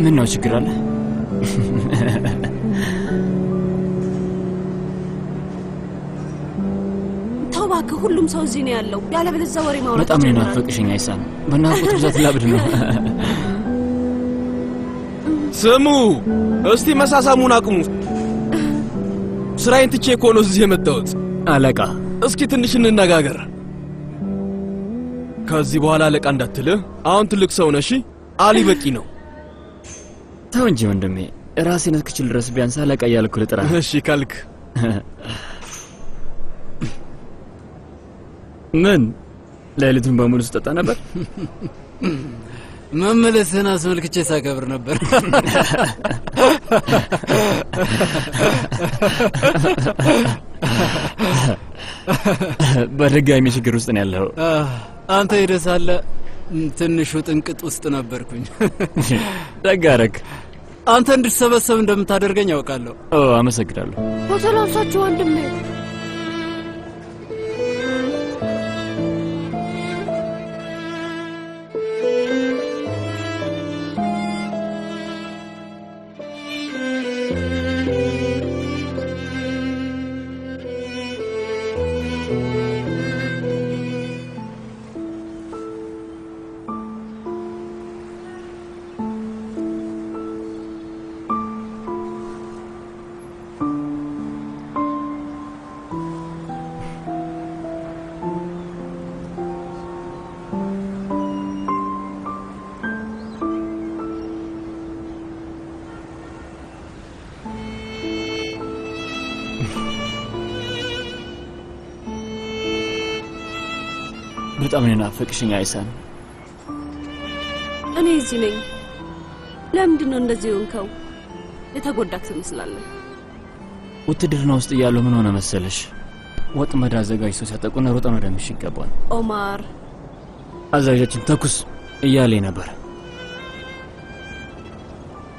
ምን ነው ችግር አለ? ተባከ ሁሉም ሰው እዚህ ነው ያለው። ያለበለዚያ ወሬ ማውራት በጣም ነው ናፈቅሽኝ አይሳን። በእናትህ ብዛት ላብድ ነው። ስሙ እስቲ መሳሳሙን አቁሙ። ስራዬን ትቼ እኮ ነው እዚህ የመጣሁት። አለቃ እስኪ ትንሽ እንነጋገር። ከዚህ በኋላ አለቃ እንዳትልህ። አሁን ትልቅ ሰው ነሽ። አሊ በቂ ነው። ተው እንጂ ወንድሜ፣ ራሴን እስክችል ድረስ ቢያንስ አለቃ እያልኩ ልጥራ። እሺ ካልክ። ምን ሌሊቱን በሙሉ ስጠጣ ነበር? መመለስህን አስመልክቼ ሳከብር ነበር። በድጋሚ ችግር ውስጥ ነው ያለው። አንተ ሄደህ ሳለ ትንሹ ጥንቅጥ ውስጥ ነበርኩኝ። ደግ አደረግ። አንተ እንድትሰበሰብ እንደምታደርገኝ ያውቃለሁ። አመሰግናለሁ። ተሰላምሳችሁ ወንድሜ። በጣም ነው ናፈቅሽኝ አይሳን። እኔ እዚህ ነኝ። ለምንድን ነው እንደዚህ ሆንከው? የተጎዳክ ትመስላለህ። ውትድርና ውስጥ እያለሁ ምን ሆነ መሰለሽ? ወጥመድ አዘጋጅቶ ሲያጠቁን ሮጠን ወደ ምሽግ ገባን። ኦማር አዛዣችን ተኩስ እያለኝ ነበር።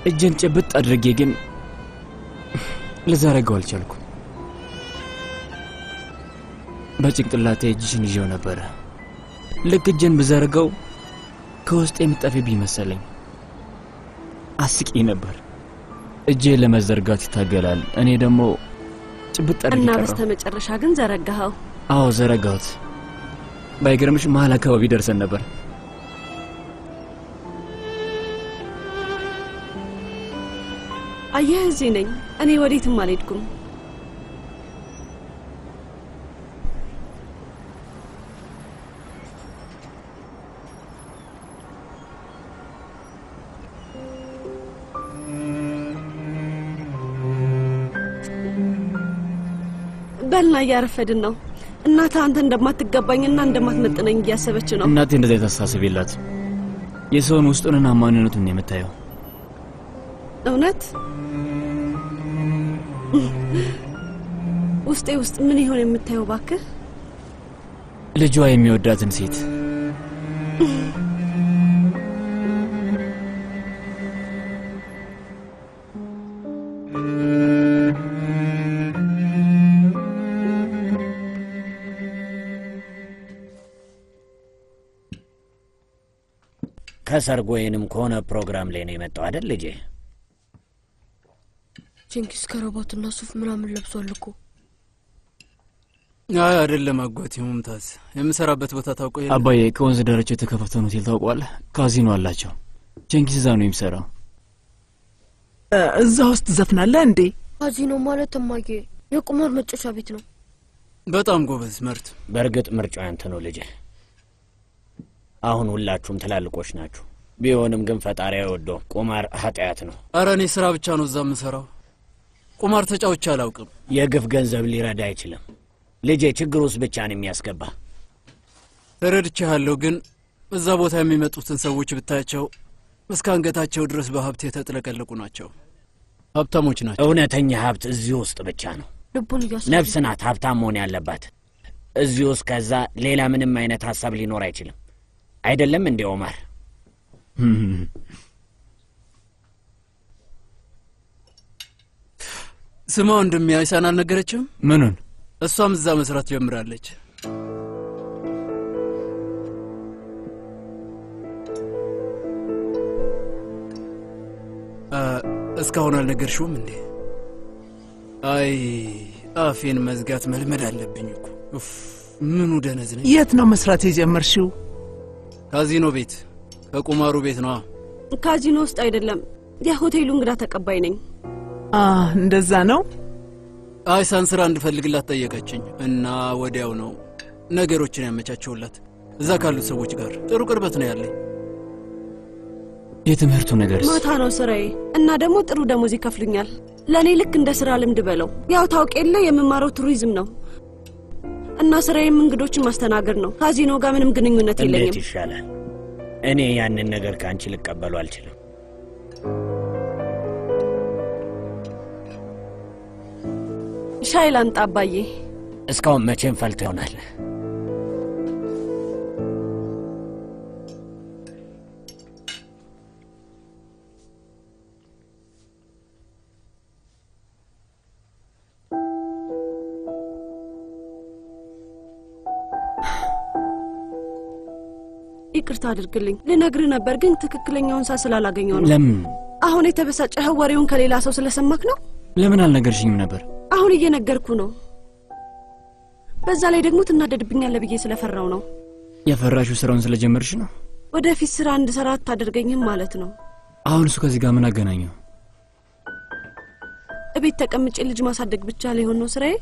እጄን ጭብጥ አድርጌ ግን ልዘረጋው አልቻልኩም። በጭንቅላቴ እጅሽን ይዤው ነበረ። ልክ እጄን ብዘረጋው ከውስጥ የምጠፊብኝ መሰለኝ። አስቂኝ ነበር። እጄ ለመዘርጋት ይታገላል፣ እኔ ደግሞ ጭብጥ አድርጌ እና በስተመጨረሻ ግን ዘረጋኸው? አዎ ዘረጋሁት። ባይገርምሽ መሀል አካባቢ ደርሰን ነበር። አየህ እዚህ ነኝ። እኔ ወዴትም አልሄድኩም። በልና እያረፈድን ነው። እናት አንተ እንደማትገባኝና እንደማትመጥነኝ እያሰበች ነው። እናቴ እንደዛ ታሳስብ የላት። የሰውን ውስጡንና ማንነቱን ነው የምታየው። እውነት ውስጥ ምን ይሆን የምታየው? ባክህ ልጇ የሚወዳትን ሴት። ከሰርግ ወይንም ከሆነ ፕሮግራም ላይ ነው የመጣው አይደል ልጄ? ቼንኪስ ከረባትና ሱፍ ምናምን ለብሷል እኮ። አይ አይደለም አጎቴ ሙምታዝ፣ የምሰራበት ቦታ ታውቀው የለ? አባዬ ከወንዝ ዳርቻ የተከፈተውን ሆቴል ታውቀዋለህ? ካዚኖ አላቸው። ቼንኪስ እዛ ነው የሚሰራው። እዛ ውስጥ ዘፍናለህ እንዴ? ካዚኖ ማለት እማዬ የቁማር መጫወቻ ቤት ነው። በጣም ጎበዝ መርት። በእርግጥ ምርጫው ያንተ ነው ልጄ። አሁን ሁላችሁም ትላልቆች ናችሁ። ቢሆንም ግን ፈጣሪ አይወደውም። ቁማር ኃጢአት ነው። ኧረ እኔ ስራ ብቻ ነው እዛ የምሰራው። ቁማር ተጫውቼ አላውቅም። የግፍ ገንዘብ ሊረዳ አይችልም ልጄ። ችግር ውስጥ ብቻ ነው የሚያስገባ። ተረድቼሃለሁ፣ ግን እዛ ቦታ የሚመጡትን ሰዎች ብታያቸው እስከ አንገታቸው ድረስ በሀብት የተጥለቀለቁ ናቸው። ሀብታሞች ናቸው። እውነተኛ ሀብት እዚህ ውስጥ ብቻ ነው። ልቡን እያሰበ ነፍስ ናት ሀብታም መሆን ያለባት እዚህ ውስጥ። ከዛ ሌላ ምንም አይነት ሀሳብ ሊኖር አይችልም። አይደለም እንዴ ኦማር? ስማው እንደሚያይሳን አልነገረችም? ምኑን? እሷም እዛ መስራት ጀምራለች። እስካሁን አልነገርሽውም እንዴ? አይ አፌን መዝጋት መልመድ አለብኝ እኮ። ኡፍ ምኑ ደነዝ ነኝ። የት ነው መስራት የጀመርሽው? ካዚኖ ቤት፣ ከቁማሩ ቤት ነው። ካዚኖ ውስጥ አይደለም፣ የሆቴሉ እንግዳ ተቀባይ ነኝ። እንደዛ ነው። አይሳን ስራ እንድፈልግላት ጠየቀችኝ እና ወዲያው ነው ነገሮችን ያመቻቸውላት። እዛ ካሉት ሰዎች ጋር ጥሩ ቅርበት ነው ያለኝ። የትምህርቱ ነገርስ? ማታ ነው ስራዬ እና ደግሞ ጥሩ ደሞዝ ይከፍሉኛል። ለኔ ልክ እንደ ስራ ልምድ በለው። ያው ታውቅ የለ የምማረው ቱሪዝም ነው እና ስራዬም እንግዶችን ማስተናገድ ነው። ካዚኖ ጋር ምንም ግንኙነት የለኝም። እንዴት ይሻላል? እኔ ያንን ነገር ካንቺ ልቀበሉ አልችልም። ሻይ ላምጣ አባዬ? እስካሁን መቼም ፈልቶ ይሆናል። ይቅርታ አድርግልኝ። ልነግርህ ነበር ግን ትክክለኛውን ሰዓት ስላላገኘው ነው። ለምን? አሁን የተበሳጨኸው ወሬውን ከሌላ ሰው ስለሰማክ ነው? ለምን አልነገርሽኝም ነበር? አሁን እየነገርኩ ነው። በዛ ላይ ደግሞ ትናደድብኛለህ ብዬ ስለፈራው ነው። የፈራሽው ስራውን ስለጀመርሽ ነው? ወደፊት ስራ እንድሰራ አታደርገኝም ማለት ነው? አሁን እሱ ከዚህ ጋር ምን አገናኘው? እቤት ተቀምጬ ልጅ ማሳደግ ብቻ ሊሆን ነው ስራዬ?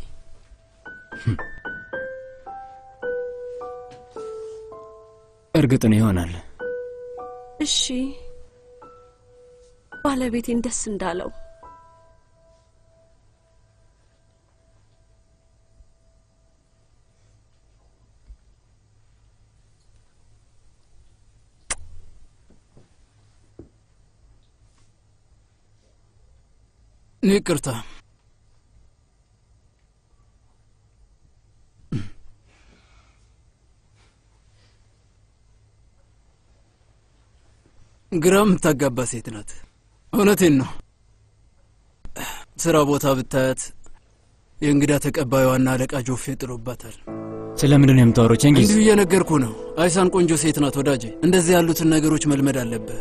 እርግጥ ነው ይሆናል። እሺ ባለቤቴን ደስ እንዳለው። ይቅርታ። ግራም ታጋባ ሴት ናት። እውነቴን ነው። ስራ ቦታ ብታያት የእንግዳ ተቀባዩዋና አለቃ ጆፌ ጥሎባታል። ስለምንድን ነው የምታወራው? ቼንጊዝ፣ እንዲሁ እየነገርኩ ነው። አይሳን ቆንጆ ሴት ናት ወዳጄ። እንደዚህ ያሉትን ነገሮች መልመድ አለብህ።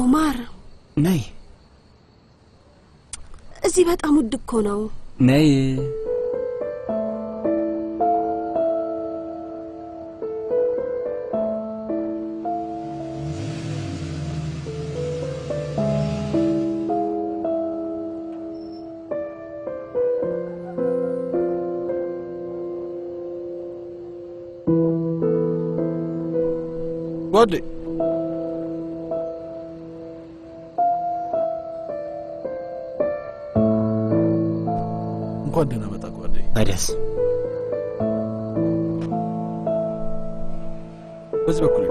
ኦማር ነይ። እዚህ በጣም ውድ እኮ ነው። ነይ። ጓዴ እንኳን ደህና መጣ ጓዴ። ታዲያስ በዚህ በኩል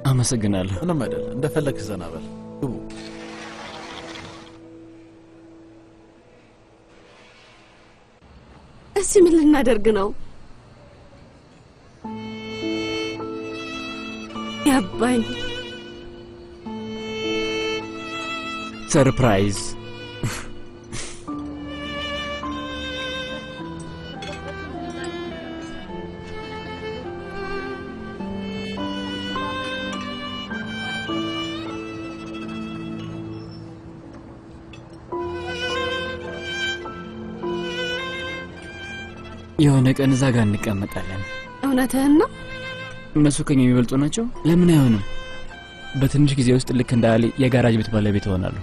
አመሰግናለሁ። ምንም አይደል። እንደፈለክ ዘና በል። ግቡ። እዚህ ምን ልናደርግ ነው? ያባኝ ሰርፕራይዝ። የሆነ ቀን እዛ ጋር እንቀመጣለን። እውነትህን ነው? እነሱ ከኛ የሚበልጡ ናቸው። ለምን አይሆንም? በትንሽ ጊዜ ውስጥ ልክ እንደ አሊ የጋራጅ ቤት ባለቤት ይሆናሉ።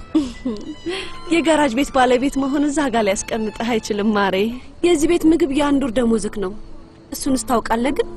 የጋራጅ ቤት ባለቤት መሆን እዛ ጋር ሊያስቀምጥህ አይችልም ማሬ። የዚህ ቤት ምግብ የአንድ ወር ደሞዝክ ነው። እሱንስ ታውቃለህ? ግን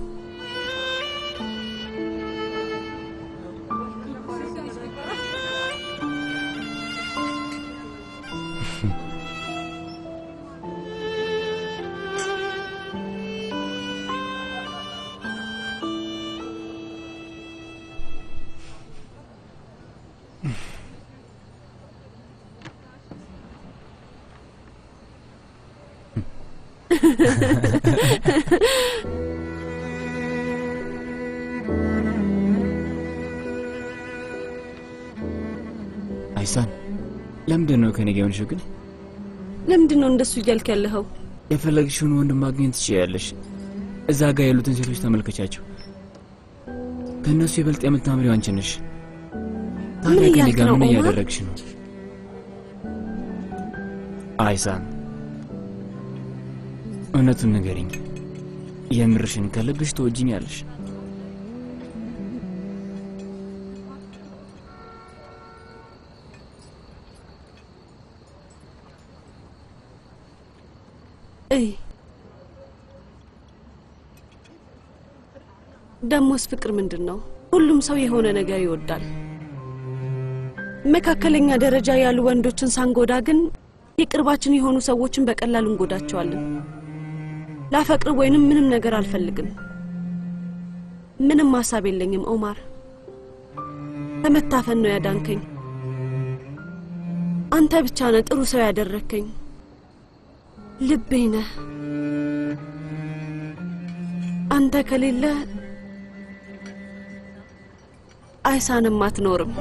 አይሳን ለምንድን ነው ከኔ ጋር የሆንሽው ግን? ለምንድን ነው እንደሱ እያልክ ያለኸው? የፈለግሽውን ወንድ ማግኘት ትችያለሽ። እዛ ጋር ያሉትን ሴቶች ተመልከቻቸው። ከእነሱ የበልጥ የምታምሪው አንቺ ነሽ። ታዲያ ከኔ ጋር ምን እያደረግሽ ነው? አይሳን እውነቱን ንገሪኝ። የምርሽን ከልብሽ ትወጂኛለሽ? ደሞስ ፍቅር ምንድነው? ሁሉም ሰው የሆነ ነገር ይወዳል። መካከለኛ ደረጃ ያሉ ወንዶችን ሳንጎዳ ግን የቅርባችን የሆኑ ሰዎችን በቀላሉ እንጎዳቸዋለን። ላፈቅር ወይንም ምንም ነገር አልፈልግም። ምንም ሐሳብ የለኝም ኦማር። ከመታፈን ነው ያዳንከኝ። አንተ ብቻ ነህ ጥሩ ሰው ያደረከኝ። ልቤ ነህ። አንተ ከሌለ አይሳንም አትኖርም።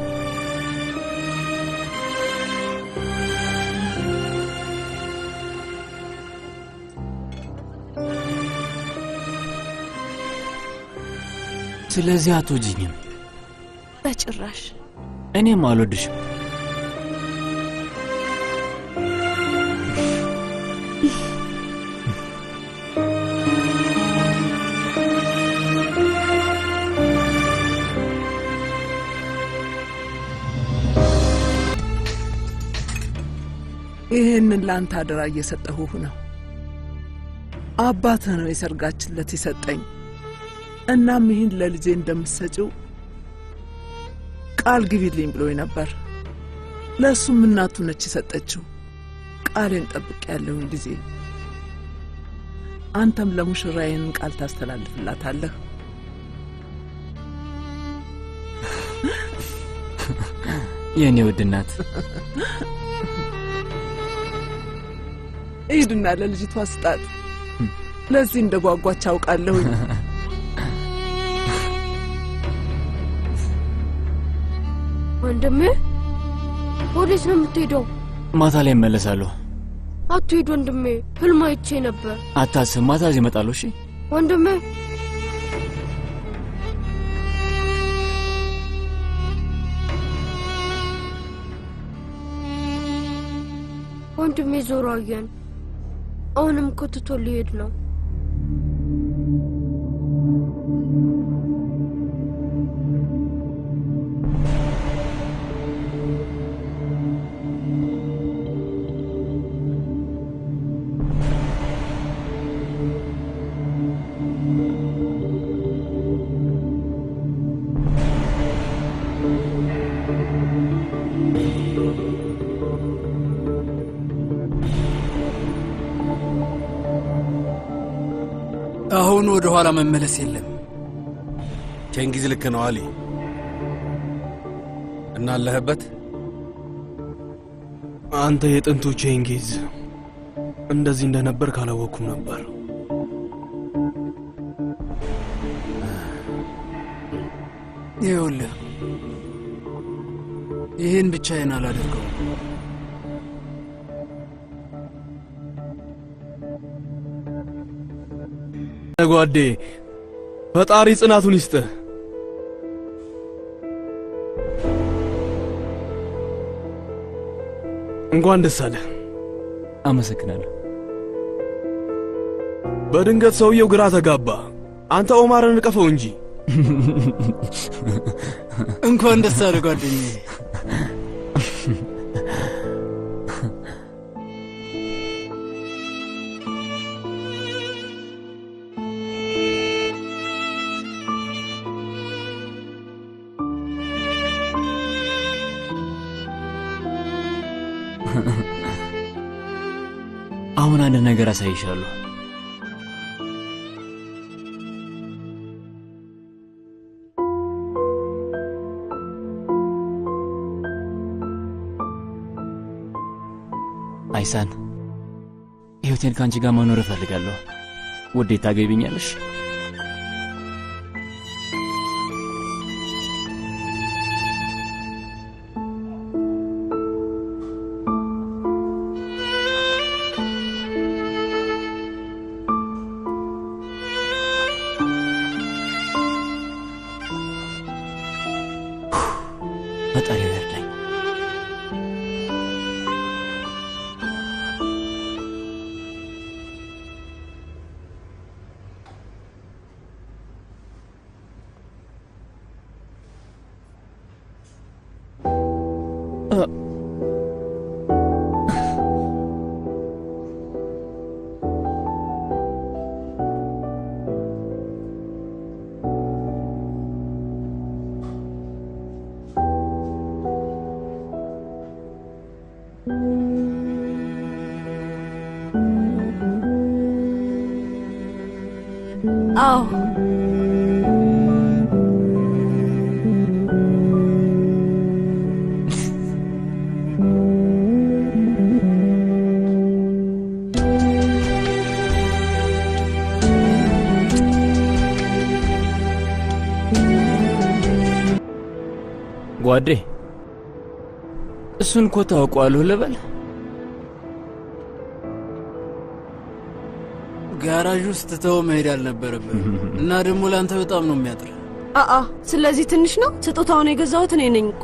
ስለዚህ አትወጂኝም? በጭራሽ። እኔም አልወድሽም። ይሄንን ላንተ አደራ እየሰጠሁህ ነው። አባትህ ነው የሰርጋችን ዕለት የሰጠኝ። እናም ይህን ለልጄ እንደምትሰጪው ቃል ግቢልኝ ብሎኝ ነበር። ለእሱም እናቱ ነች የሰጠችው። ቃሌን ጠብቄያለሁ ልጄ። አንተም ለሙሽራዬን ቃል ታስተላልፍላታለህ። የኔ ውድ እናት ሂድና ለልጅቷ ስጣት። ለዚህ እንደጓጓች አውቃለሁ። ወንድሜ ወዴት ነው የምትሄደው? ማታ ላይ እመለሳለሁ። አትሄድ ወንድሜ፣ ህልም አይቼ ነበር። አታስብ፣ ማታ እዚህ እመጣለሁ። እሺ ወንድሜ። ወንድሜ ዞሮ አየን። አሁንም እኮ ትቶ ሊሄድ ነው። አሁን ወደ ኋላ መመለስ የለም። ቼንጊዝ ልክ ነው አሊ። እና አለህበት። አንተ የጥንቱ ቼንጊዝ እንደዚህ እንደነበር ካላወኩም ነበር። ይኸውልህ ይህን ብቻዬን አላደርገውም። ጓዴ ፈጣሪ ጽናቱን ይስጥህ። እንኳን ደስ አለህ። አመሰግናለሁ። በድንገት ሰውየው ግራ ተጋባ። አንተ ኦማርን እቀፈው እንጂ። እንኳን ደስ አለህ ጓደኛዬ። አሁን አንድ ነገር አሳይሻለሁ። አይሳን ሕይወቴን ከአንቺ ጋር መኖር እፈልጋለሁ። ውዴ ታገቢኛለሽ? ፈጣሪ ይርዳኝ። አዎ ጓዴ እሱን እኮ ታውቀዋለሁ ልበል? ጋራዥ ውስጥ ተው መሄድ አልነበረብህም። እና ደግሞ ለአንተ በጣም ነው የሚያጥር። ስለዚህ ትንሽ ነው። ስጦታውን የገዛሁት እኔ ነኝ እኮ።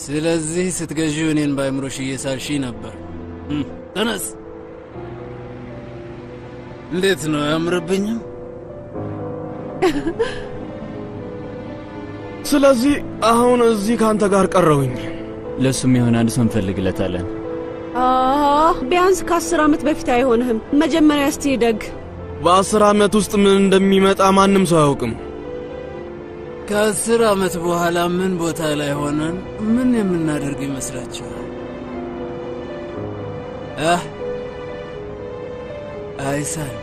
ስለዚህ ስትገዢው እኔን በአይምሮሽ እየሳልሽ ነበር። ተነስ። እንዴት ነው አያምርብኝም? ስለዚህ አሁን እዚህ ካንተ ጋር ቀረውኝ። ለሱም የሆነ አንድ ሰው እንፈልግለታለን። ቢያንስ ከ10 ዓመት በፊት አይሆንህም። መጀመሪያ እስቲ ደግ። በ10 ዓመት ውስጥ ምን እንደሚመጣ ማንም ሰው አያውቅም። ከ10 ዓመት በኋላ ምን ቦታ ላይ ሆነን ምን የምናደርግ ይመስላችኋል? አይሳል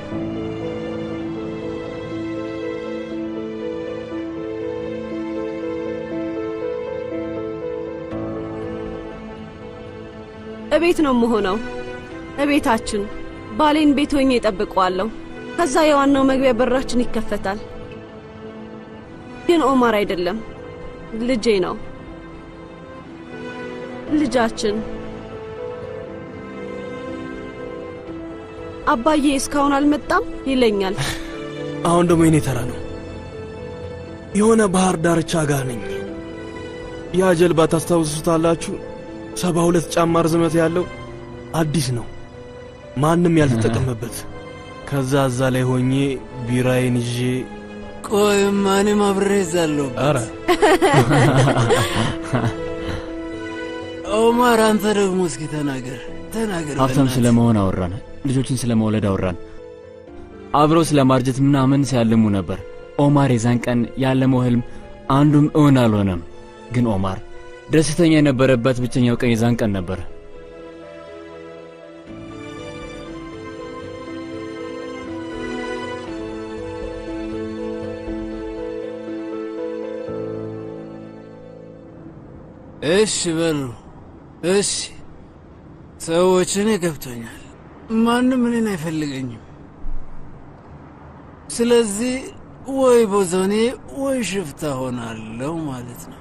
እቤት ነው የምሆነው። እቤታችን ባሌን ቤት ሆኜ እጠብቀዋለሁ። ከዛ የዋናው መግቢያ በራችን ይከፈታል። ግን ኦማር አይደለም፣ ልጄ ነው። ልጃችን። አባዬ እስካሁን አልመጣም ይለኛል። አሁን ደግሞ የኔ ተራ ነው። የሆነ ባህር ዳርቻ ጋር ነኝ። ያ ጀልባ ታስታውሱታላችሁ? 72 ጫማ ርዝመት ያለው አዲስ ነው፣ ማንም ያልተጠቀመበት። ከዛ እዛ ላይ ሆኜ ቢራዬን ይዤ ቆይማ እኔም አብሬ እዛለሁ። ኧረ ኦማር አንተ ደግሞ እስኪ ተናገር። ሀብታም ስለመሆን አወራን፣ ልጆችን ስለመውለድ አወራን፣ አብረው ስለማርጀት ምናምን ሲያልሙ ነበር። ኦማር የዛን ቀን ያለመው ህልም አንዱም እውን አልሆነም። ግን ኦማር ደስተኛ የነበረበት ብቸኛው ቀን የዛን ቀን ነበር። እሺ በሉ እሺ። ሰዎች እኔ ገብቶኛል፣ ማንም እኔን አይፈልገኝም። ስለዚህ ወይ ቦዘኔ ወይ ሽፍታ ሆናለሁ ማለት ነው።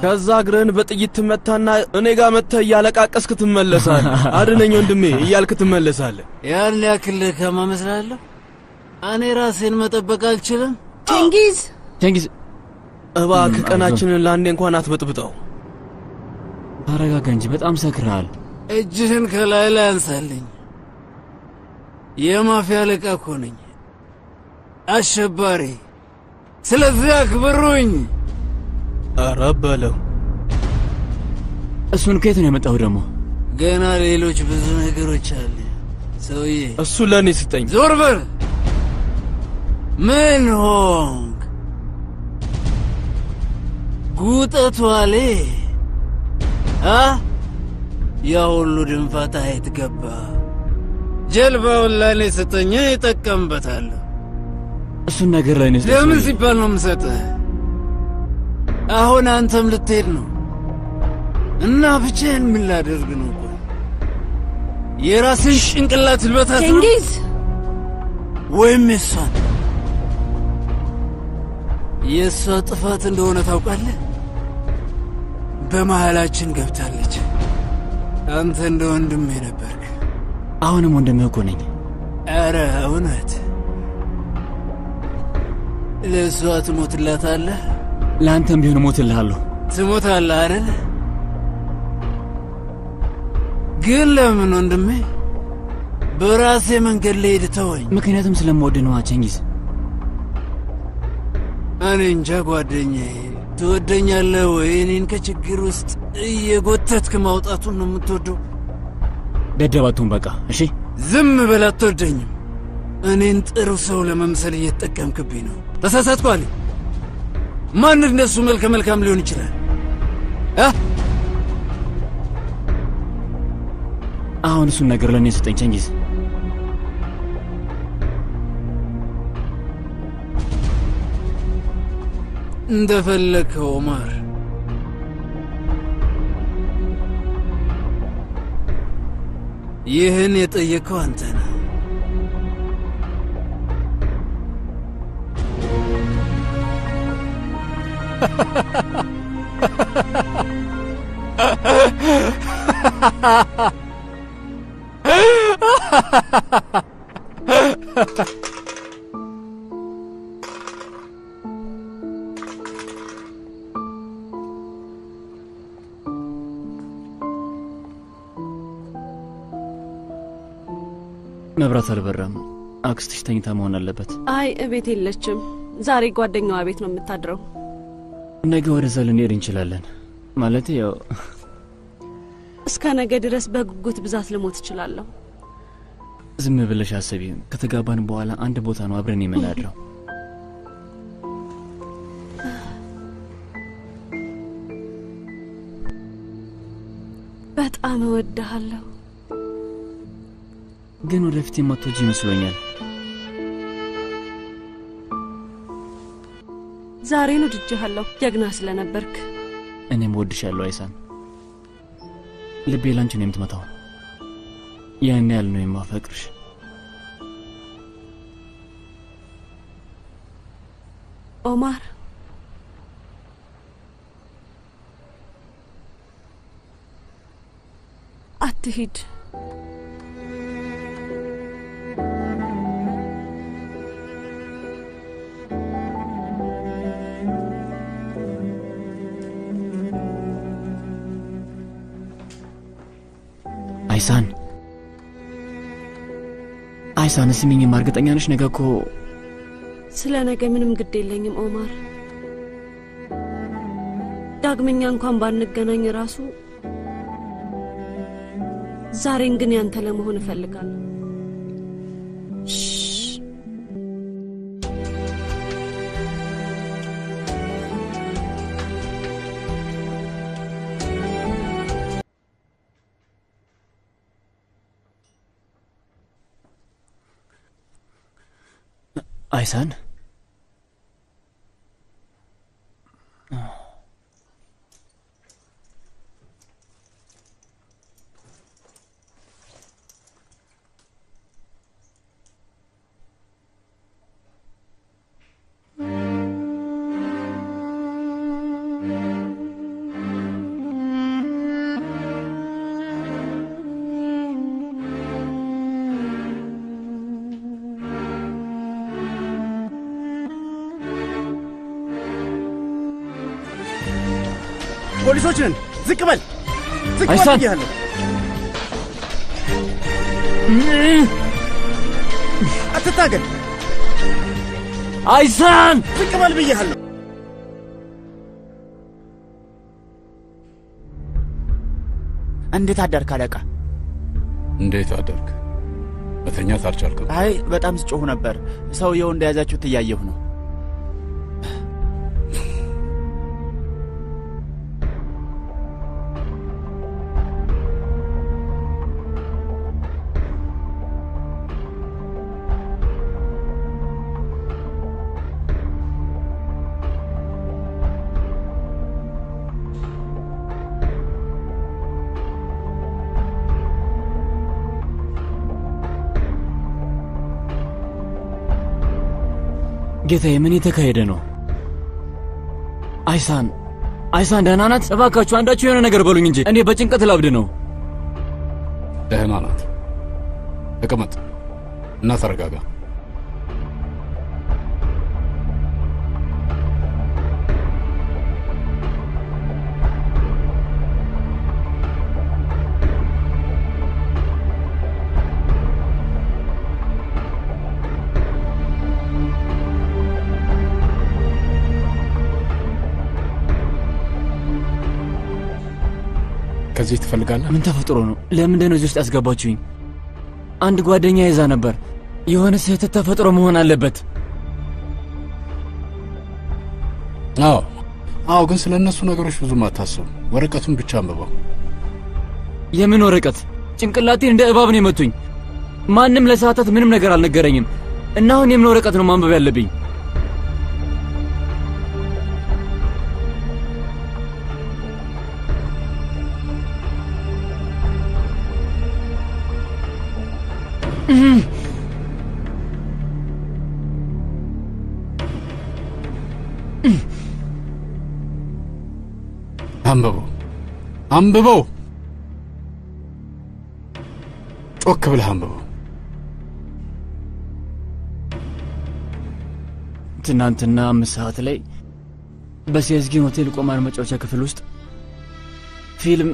ከዛ እግርህን በጥይት ትመታና እኔ ጋር መጥተህ እያለቃቀስክ ትመለሳለህ። አድነኝ ወንድሜ እያልክ ትመለሳለህ። ያን ያክል ደካማ እመስላለሁ? እኔ ራሴን መጠበቅ አልችልም? ቼንጊዝ እባክህ ቀናችንን ለአንዴ እንኳን አትበጥብጠው። ተረጋጋ እንጂ በጣም ሰክረሃል። እጅህን ከላይ ላይ አንሳልኝ። የማፊያ አለቃ እኮ ነኝ፣ አሸባሪ። ስለዚህ አክብሩኝ። ኧረ በለው። እሱን ከየት ነው የመጣው ደግሞ? ገና ሌሎች ብዙ ነገሮች አለ ሰውዬ። እሱ ለእኔ ስጠኝ። ዞር በል። ምን ሆንክ? ጉጠቷሌ ያ ሁሉ ድንፋታ የት ገባ? ጀልባውን ለእኔ ስጠኝ፣ ይጠቀምበታለሁ። እሱን ነገር ላይ ነው። ለምን ሲባል ነው የምሰጥህ? አሁን አንተም ልትሄድ ነው እና ብቻህን ምን ላደርግ ነው? ቆይ የራስን ጭንቅላት ልበታት ነው ቼንጊዝ ወይም የሷን? የሷ ጥፋት እንደሆነ ታውቃለህ? በመሃላችን ገብታለች። አንተ እንደ ወንድሜ ነበርክ። አሁንም ወንድምህ እኮ ነኝ። ኧረ እውነት ለእሷ ትሞትላታለህ? ለአንተም ቢሆን እሞትልሃለሁ። ትሞታለህ አይደል? ግን ለምን ወንድሜ? በራሴ መንገድ ልሄድ ተወኝ። ምክንያቱም ስለምወድ ነዋ ቼንጊዝ። እኔ እንጃ ጓደኛዬ፣ ትወደኛለህ ወይ? እኔን ከችግር ውስጥ እየጎተትክ ማውጣቱን ነው የምትወደው? ደደባቱን በቃ እሺ። ዝም በል፣ አትወደኝም። እኔን ጥሩ ሰው ለመምሰል እየተጠቀምክብኝ ነው። ተሳሳትኩ አለ። ማን እንደሱ መልከ መልካም ሊሆን ይችላል? አሁን እሱን ነገር ለእኔ ስጠኝ ቼንጊዝ። እንደፈለግከው ኦማር። ይህን የጠየቀው አንተ ነህ። መብራት አልበራም። አክስትሽ ተኝታ መሆን አለበት። አይ እቤት የለችም። ዛሬ ጓደኛዋ ቤት ነው የምታድረው። ነገ ወደዛ ልንሄድ እንችላለን። ማለት ያው እስከ ነገ ድረስ በጉጉት ብዛት ልሞት እችላለሁ። ዝም ብለሽ አስቢ። ከተጋባን በኋላ አንድ ቦታ ነው አብረን የምናድረው። በጣም እወድሃለሁ። ግን ወደፊት የማትወጂ ይመስሎኛል። ዛሬን ወድጄሃለሁ፣ ጀግና ስለነበርክ። እኔም ወድሻለሁ አይሳን። ልቤ ላንቺ ነው የምትመታው። ያን ያህል ነው የማፈቅርሽ። ኦማር አትሂድ። አይሳን አይሳን፣ ስሚኝማ፣ እርግጠኛ ነሽ? ነገ እኮ ስለ ነገ ምንም ግድ የለኝም ኦማር። ዳግመኛ እንኳን ባንገናኝ ራሱ ዛሬን ግን ያንተ ለመሆን እፈልጋለሁ። አይሳን ፖሊሶች ነን። ዝቅ በል አይሳን! ብያለሁ። አትታገል አይሳን! ዝቅ በል ብያለሁ። እንዴት አደርክ አለቃ? እንዴት አደርክ? መተኛት አልቻልክም? አይ በጣም ስጮሁ ነበር። ሰውየው እንደያዛችሁት እያየሁ ነው። ጌታዬ ምን የተካሄደ ነው? አይሳን ደህና ናት? እባካችሁ አንዳችሁ የሆነ ነገር በሉኝ እንጂ እኔ በጭንቀት ላብድ ነው። ደህና ናት። ተቀመጥ እና ተረጋጋ። ከዚህ ትፈልጋለህ? ምን ተፈጥሮ ነው? ለምንድን ነው እዚህ ውስጥ ያስገባችሁኝ? አንድ ጓደኛ ይዛ ነበር። የሆነ ስህተት ተፈጥሮ መሆን አለበት። አዎ፣ ግን ስለ እነሱ ነገሮች ብዙም አታስቡ። ወረቀቱን ብቻ አንብበው። የምን ወረቀት? ጭንቅላቴን እንደ እባብ ነው የመቱኝ። ማንም ለሰዓታት ምንም ነገር አልነገረኝም እና አሁን የምን ወረቀት ነው ማንበብ ያለብኝ? አንብበው። ጮክ ብለህ አንብበው። ትናንትና 5 ሰዓት ላይ በሲኤስጊን ሆቴል ቁማር መጫወቻ ክፍል ውስጥ ፊልም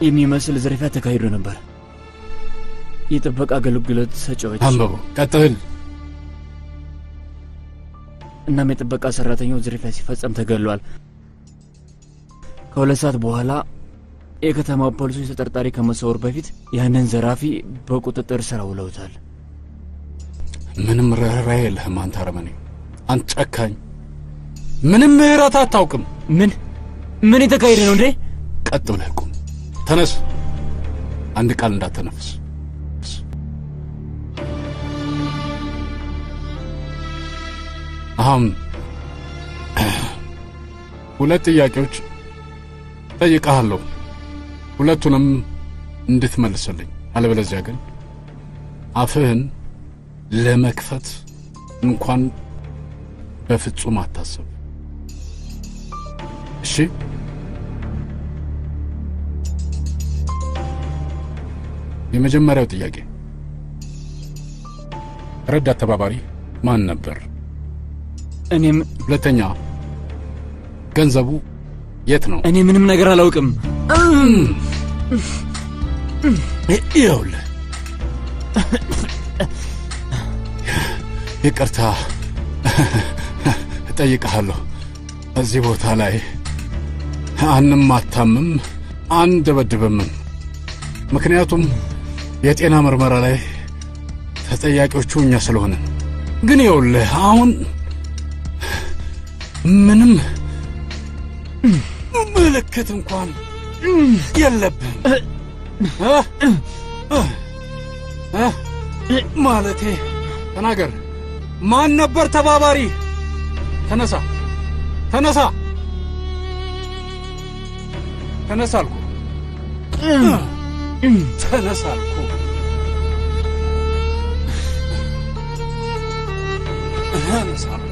የሚመስል ዝርፊያ ተካሂዶ ነበር። የጥበቃ አገልግሎት ሰጪዎች አንብበው። ቀጥል። እናም የጥበቃ ሰራተኛው ዝርፊያ ሲፈጸም ተገሏል። ከ2 ሰዓት በኋላ የከተማው ፖሊሶች ተጠርጣሪ ከመሰወር በፊት ያንን ዘራፊ በቁጥጥር ስር አውለውታል። ምንም ርኅራኄ የለህም አንተ አረመኔ፣ አንተ ጨካኝ፣ ምንም ምህረት አታውቅም። ምን የተካሄደ ነው እንዴ? ቀጥ ብለህ ቁም። ተነስ። አንድ ቃል እንዳትተነፍስ። አሁን 2 ጥያቄዎች ጠይቀሃለሁ። ሁለቱንም እንድትመልስልኝ፣ አለበለዚያ ግን አፍህን ለመክፈት እንኳን በፍጹም አታስብ። እሺ? የመጀመሪያው ጥያቄ ረዳት ተባባሪ ማን ነበር? እኔም። ሁለተኛ ገንዘቡ የት ነው? እኔ ምንም ነገር አላውቅም። ይኸውልህ ይቅርታ እጠይቅሃለሁ። እዚህ ቦታ ላይ አንማታምም፣ አንደበድብምም። ምክንያቱም የጤና ምርመራ ላይ ተጠያቂዎቹ እኛ ስለሆንን። ግን ይኸውልህ አሁን ምንም ምልክት እንኳን የለብህም። ማለቴ ተናገር፣ ማን ነበር ተባባሪ? ተነሳ ተነሳ ተነሳ አልኩ። ተነሳ አልኩ። ተነሳ አልኩ።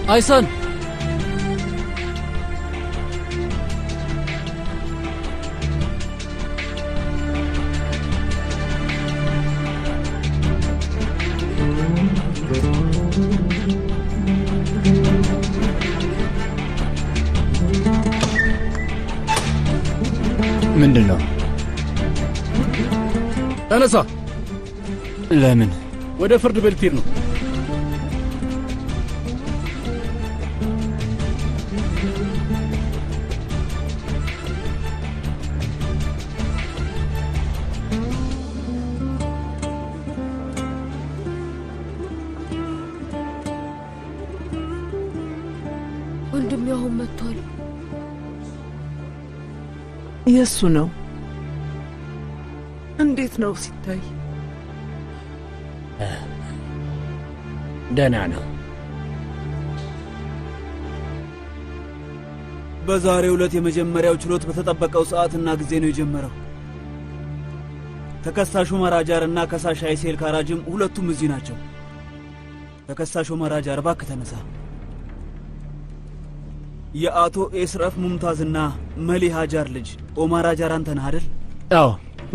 አይሳን ምንድን ነው? ተነሳ። ለምን? ወደ ፍርድ ቤት ልትሄድ ነው? ወንድሜ አሁን መጥቷል። የእሱ ነው። እንዴት ነው ሲታይ? ደህና ነው። በዛሬው ዕለት የመጀመሪያው ችሎት በተጠበቀው ሰዓትና ጊዜ ነው የጀመረው። ተከሳሹ መራጃር እና ከሳሽ አይሴል ካራጅም ሁለቱም እዚህ ናቸው። ተከሳሹ መራጃር እባክህ ተነሳ። የአቶ ኤስረፍ ሙምታዝና መሊ ሀጃር ልጅ ኦማር ሀጃር አንተ ነህ አይደል? አዎ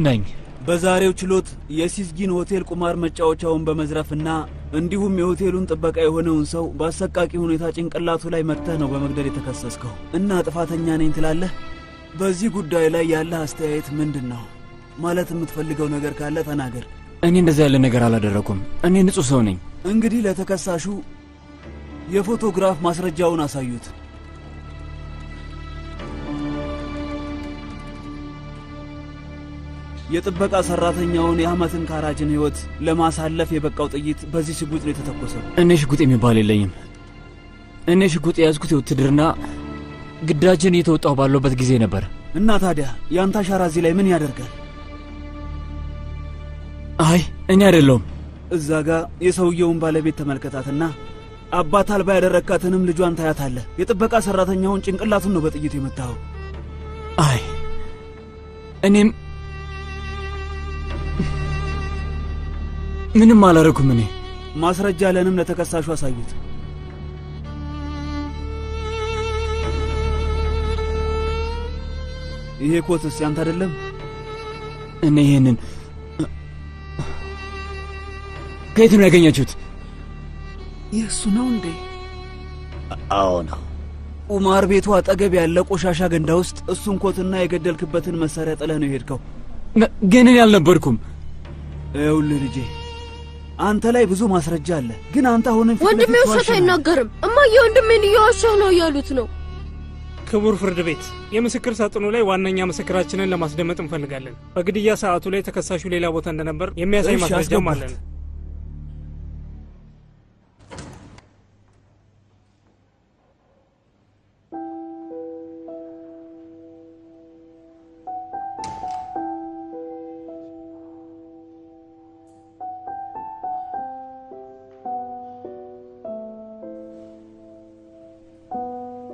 ነኝ። በዛሬው ችሎት የሲስጊን ሆቴል ቁማር መጫወቻውን በመዝረፍና እንዲሁም የሆቴሉን ጥበቃ የሆነውን ሰው በአሰቃቂ ሁኔታ ጭንቅላቱ ላይ መትተህ ነው በመግደል የተከሰስከው እና ጥፋተኛ ነኝ ትላለህ? በዚህ ጉዳይ ላይ ያለህ አስተያየት ምንድን ነው? ማለት የምትፈልገው ነገር ካለ ተናገር። እኔ እንደዛ ያለ ነገር አላደረኩም። እኔ ንጹህ ሰው ነኝ። እንግዲህ ለተከሳሹ የፎቶግራፍ ማስረጃውን አሳዩት። የጥበቃ ሰራተኛውን የአህመትን ካራጅን ህይወት ለማሳለፍ የበቃው ጥይት በዚህ ሽጉጥ ነው የተተኮሰው። እኔ ሽጉጥ የሚባል የለኝም። እኔ ሽጉጥ የያዝኩት የውትድርና ግዳጅን እየተወጣሁ ባለሁበት ጊዜ ነበር። እና ታዲያ ያንተ አሻራ እዚህ ላይ ምን ያደርጋል? አይ እኔ አይደለሁም። እዛ ጋ የሰውየውን ባለቤት ተመልከታትና አባት አልባ ያደረካትንም ልጇን ታያታለህ። የጥበቃ ሰራተኛውን ጭንቅላቱን ነው በጥይቱ የመታኸው። አይ እኔም ምንም አላረኩም። እኔ ማስረጃ ለንም ለተከሳሹ አሳዩት። ይሄ ኮትስ ያንተ አይደለም? እኔ ይሄንን ከየት ነው ያገኛችሁት? የእሱ ነው እንዴ? አዎ ነው። ኡማር ቤቱ አጠገብ ያለ ቆሻሻ ገንዳ ውስጥ እሱን ኮትና የገደልክበትን መሳሪያ ጥለህ ነው የሄድከው። ግን እኔ አልነበርኩም። ይኸውልህ ልጄ፣ አንተ ላይ ብዙ ማስረጃ አለ። ግን አንተ አሁንም ወንድሜ ውሸት አይናገርም። እማዬ ወንድሜን እየዋሸህ ነው እያሉት ነው። ክቡር ፍርድ ቤት፣ የምስክር ሳጥኑ ላይ ዋነኛ ምስክራችንን ለማስደመጥ እንፈልጋለን። በግድያ ሰዓቱ ላይ ተከሳሹ ሌላ ቦታ እንደነበር የሚያሳይ ማስረጃም አለን።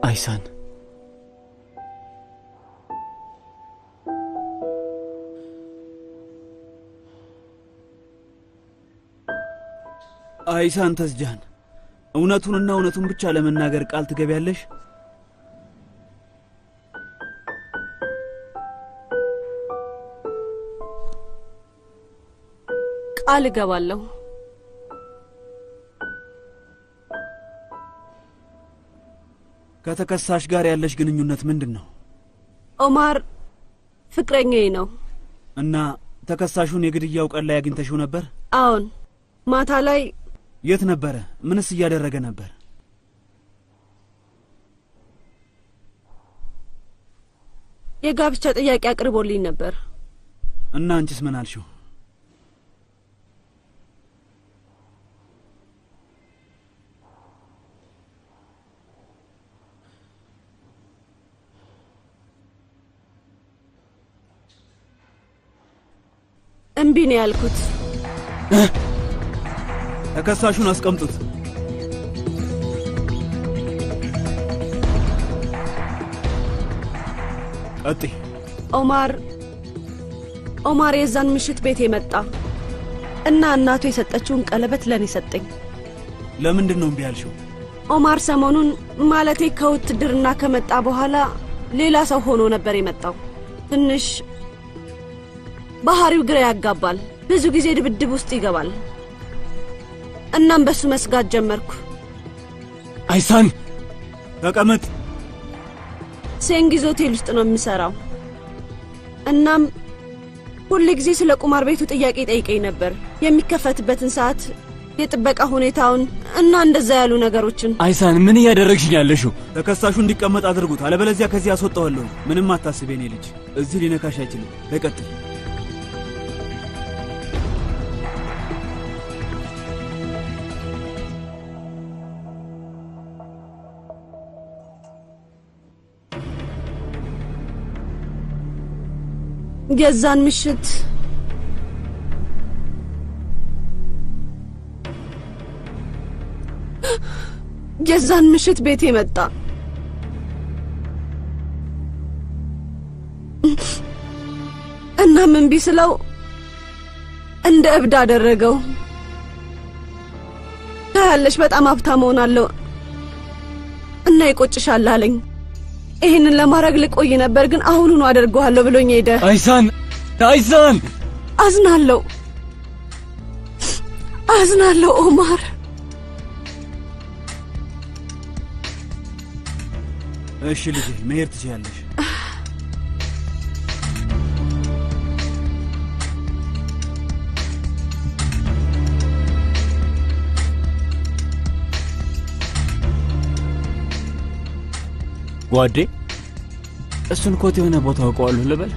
አይሳን አይሳን ተስጃን፣ እውነቱንና እውነቱን ብቻ ለመናገር ቃል ትገቢያለሽ? ቃል እገባለሁ። ከተከሳሽ ጋር ያለሽ ግንኙነት ምንድን ነው? ኦማር ፍቅረኛዬ ነው። እና ተከሳሹን የግድያው ቀን ላይ አግኝተሽው ነበር? አዎን። ማታ ላይ። የት ነበረ? ምንስ እያደረገ ነበር? የጋብቻ ጥያቄ አቅርቦልኝ ነበር። እና አንቺስ ምን አልሽው? እምቢ ነው ያልኩት። ተከሳሹን አስቀምጡት። ቀጥይ። ኦማር የዛን ምሽት ቤቴ መጣ እና እናቱ የሰጠችውን ቀለበት ለኔ ሰጠኝ። ለምንድን ነው እምቢ ያልሽው? ኦማር ሰሞኑን ማለቴ ከውትድርና ከመጣ በኋላ ሌላ ሰው ሆኖ ነበር የመጣው። ትንሽ ባህሪው ግራ ያጋባል። ብዙ ጊዜ ድብድብ ውስጥ ይገባል። እናም በሱ መስጋት ጀመርኩ። አይሳን ተቀመጥ። ሴንጊዝ ሆቴል ውስጥ ነው የምሰራው። እናም ሁሉ ጊዜ ስለ ቁማር ቤቱ ጥያቄ ጠይቀኝ ነበር። የሚከፈትበትን ሰዓት፣ የጥበቃ ሁኔታውን እና እንደዛ ያሉ ነገሮችን። አይሳን ምን እያደረግሽ ያለሽው? ተከሳሹ እንዲቀመጥ አድርጉት፣ አለበለዚያ ከዚህ አስወጣዋለሁ። ምንም አታስቢ የኔ ልጅ፣ እዚህ ሊነካሽ አይችልም። ተቀጥል። የዛን ምሽት ቤቴ መጣ። እናም እምቢ ስለው እንደ እብድ አደረገው። ታያለሽ በጣም ሀብታም ሆናለሁ እና ይቆጭሻል አለኝ። ይህንን ለማድረግ ልቆይ ነበር ግን አሁኑኑ አደርገዋለሁ ብሎኝ ሄደ። አይሳን አዝናለሁ ኦማር። እሺ ልጄ መሄድ ትችያለሽ። ጓዴ እሱን ኮት የሆነ ቦታ አውቀዋለሁ ልበል?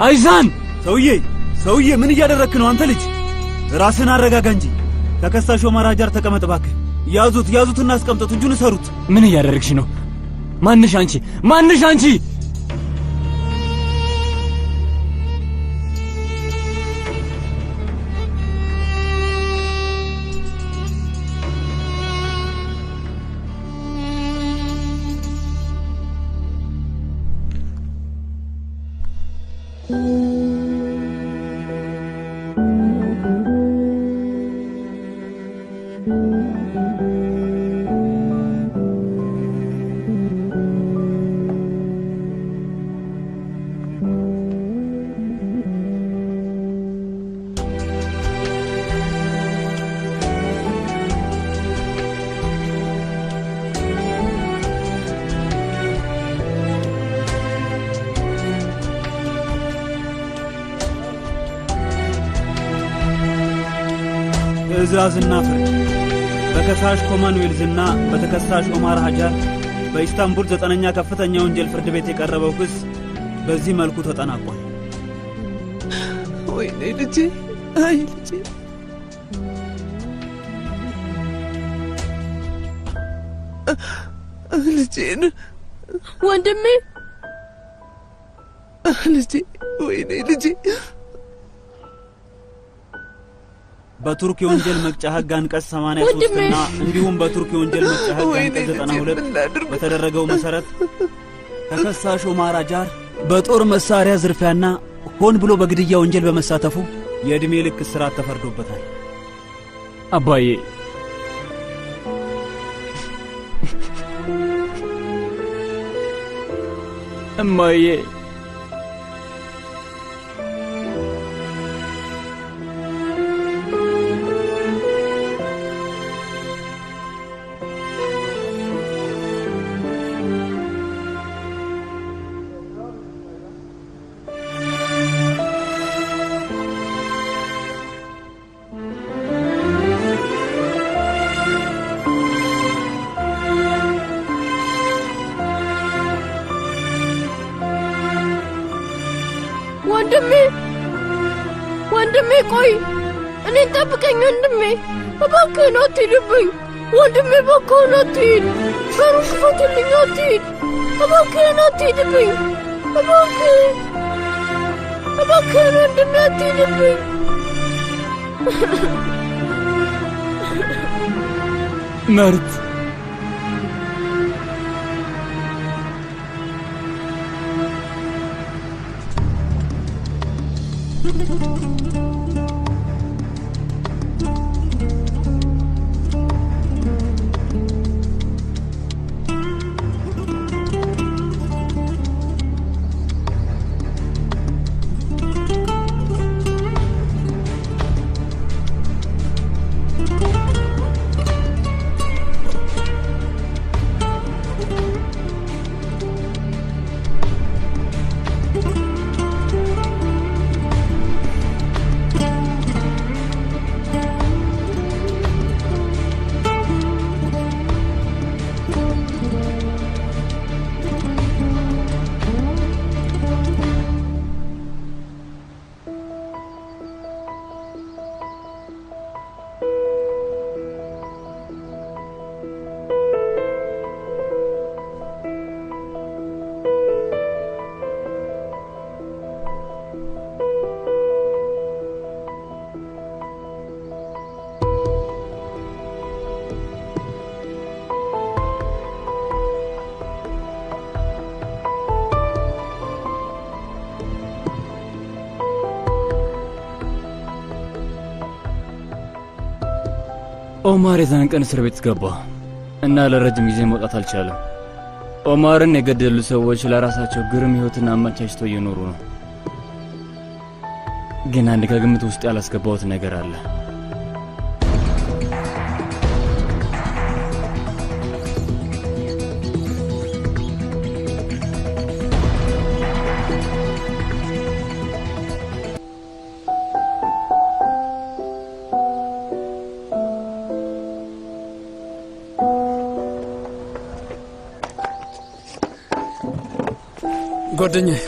አይዛን! ሰውዬ ምን እያደረክ ነው አንተ ልጅ? ራስን አረጋጋ እንጂ። ተከሳሽ ኦማር ሀጃር ተቀመጥ እባክህ። ያዙትና አስቀምጡት። እጁን እሰሩት። ምን እያደረግሽ ነው? ማንሽ አንቺ? ትዕዛዝና ፍርድ በከሳሽ ኮመንዌልዝና በተከሳሽ ኦማር ሀጃር በኢስታንቡል 9ኛ ከፍተኛ ወንጀል ፍርድ ቤት የቀረበው ክስ በዚህ መልኩ ተጠናቋል። ወይኔ ልጄ፣ አይ ልጄ፣ ልጄን፣ ወንድሜ፣ ልጄ፣ ወይኔ ልጄ። በቱርክ የወንጀል መቅጫ ሕግ አንቀጽ 83 እና እንዲሁም በቱርክ የወንጀል መቅጫ ሕግ አንቀጽ 92 በተደረገው መሰረት ተከሳሽ ኦማር ሀጃር በጦር መሳሪያ ዝርፊያና ሆን ብሎ በግድያ ወንጀል በመሳተፉ የዕድሜ ልክ እስራት ተፈርዶበታል። አባዬ እማዬ ወንድሜ ቆይ እኔን ጠብቀኝ ወንድሜ እባክህን አትሂድብኝ ወንድሜ እባክህን አትሂድ በሩን ክፈትልኝ አትሂድ እባክህን አትሂድብኝ እባክህን ወንድሜ አትሂድብኝ መርት ኦማር የዛን ቀን እስር ቤት ገባ እና ለረጅም ጊዜ መውጣት አልቻለም። ኦማርን የገደሉ ሰዎች ለራሳቸው ግርም ህይወትን አመቻችተው እየኖሩ ነው። ግን አንድ ከግምት ውስጥ ያላስገባሁት ነገር አለ። ጓደኛዬ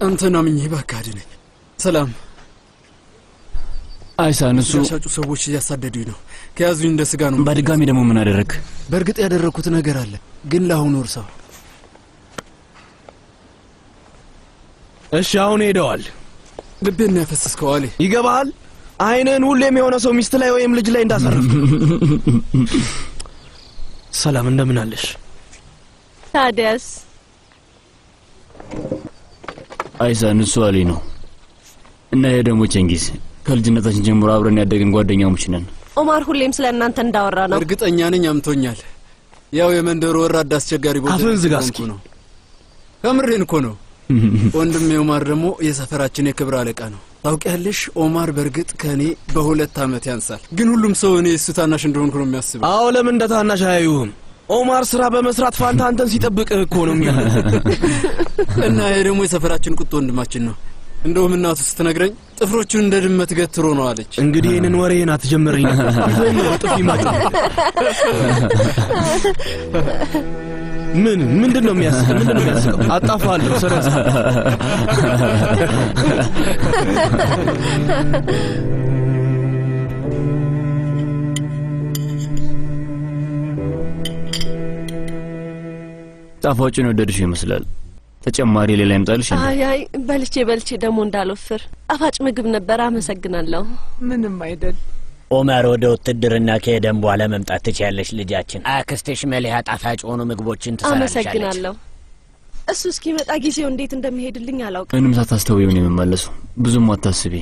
አንተን አምኜ እባክህ አድነኝ። ሰላም። አይሳን እሱ ሻጩ ሰዎች እያሳደዱኝ ነው። ከያዙኝ እንደ ስጋ ነው። በድጋሚ ደግሞ ምን አደረግ? በእርግጥ ያደረኩት ነገር አለ፣ ግን ለአሁኑ እርሳው። እሺ አሁን ሄደዋል። ልቤን ያፈሰስከው አለ። ይገባሃል? አይነን ሁሌም የሆነ ሰው ሚስት ላይ ወይም ልጅ ላይ እንዳሰረፍ። ሰላም እንደምን አለሽ? ታዲያስ አይሳን እሱ አሊ ነው እና ይሄ ደግሞ ቸንጊስ ከልጅነታችን ጀምሮ አብረን ያደግን ጓደኛሞች ነን። ኦማር ሁሌም ስለ እናንተ እንዳወራ ነው። እርግጠኛ ነኝ አምቶኛል። ያው የመንደሩ ወራዳ አስቸጋሪ ቦታ አፍን ዝጋ እስኪ ነው። ከምሬን እኮ ነው። ወንድሜ ኦማር ደግሞ የሰፈራችን የክብር አለቃ ነው። ታውቂያለሽ፣ ኦማር በእርግጥ ከኔ በ2 ዓመት ያንሳል። ግን ሁሉም ሰው እኔ እሱ ታናሽ እንደሆንኩ ነው የሚያስበው። አዎ ለምን እንደ ታናሽ አያዩህም? ኦማር ስራ በመስራት ፋንታ አንተን ሲጠብቅህ እኮ ነው የሚያለው። እና ይሄ ደግሞ የሰፈራችን ቁጡ ወንድማችን ነው። እንደውም እናቱ ስትነግረኝ ጥፍሮቹን እንደ ድመት ገትሮ ነው አለች። እንግዲህ ይህንን ወሬን አትጀምረኝ ነበር። ይዞኝ ነው ጥፊ ማጭ። ምንድን ነው የሚያስቀው? ምንድን ነው የሚያስቀው? አጣፋለሁ ሰረዝ ጣፋጭን ወደድሽ ይመስላል። ተጨማሪ ሌላ ይምጣልሽ? አይ በልቼ ደግሞ እንዳልወፍር ጣፋጭ ምግብ ነበር። አመሰግናለሁ። ምንም አይደል። ኦማር ወደ ውትድርና ከሄደን በኋላ መምጣት ትችያለሽ ልጃችን። አክስትሽ መሊሃ ጣፋጭ ሆኖ ምግቦችን ትሰራልሻለች። አመሰግናለሁ። እሱ እስኪመጣ ጊዜው እንዴት እንደሚሄድልኝ አላውቅም። ምንም ሳታስተውዪው ነው የምመለሰው። ብዙም አታስቢ።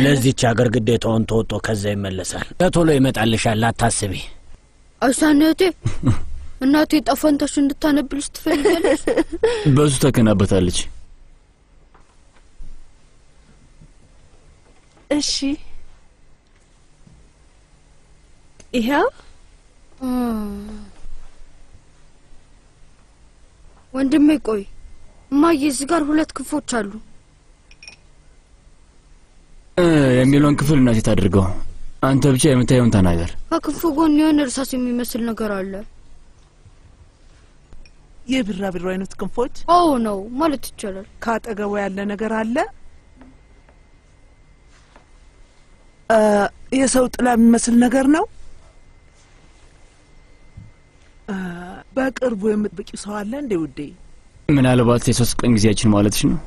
ለዚህች ሀገር ግዴታውን ተወጥቶ ከዛ ይመለሳል። በቶሎ ይመጣልሻል፣ አታስቢ። አሳነቴ እናቴ ጠፈንተሽ እንድታነብልሽ ትፈልጋለሽ? በሱ ተከናበታለች። እሺ ይሄው ወንድሜ ቆይ እማዬ እዚህ ጋር 2 ክንፎች አሉ የሚለውን ክፍል እናቴ ታድርገው። አንተ ብቻ የምታየውን ተናገር። ከክንፉ ጎን የሆነ እርሳስ የሚመስል ነገር አለ። የቢራቢሮ አይነት ክንፎች? አዎ ነው ማለት ይቻላል። ካጠገቡ ያለ ነገር አለ? የሰው ጥላ የሚመስል ነገር ነው? በቅርቡ የምትበቂው ሰው አለ እንዴ ውዴ? ምናልባት የ3 ቀን ጊዜያችን ማለትሽ ነው?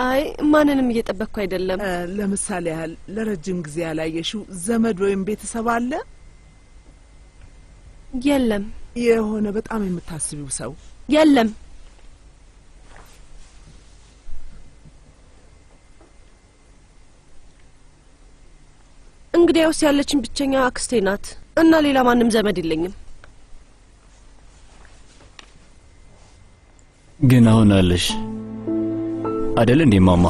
አይ ማንንም እየጠበቅኩ አይደለም። ለምሳሌ ያህል ለረጅም ጊዜ ያላየሽው ዘመድ ወይም ቤተሰብ አለ? የለም። የሆነ በጣም የምታስቢው ሰው? የለም። እንግዲያውስ ያለችን ብቸኛ አክስቴ ናት እና ሌላ ማንም ዘመድ የለኝም። ግን አሁን አለሽ አይደል እንዴ ማማ?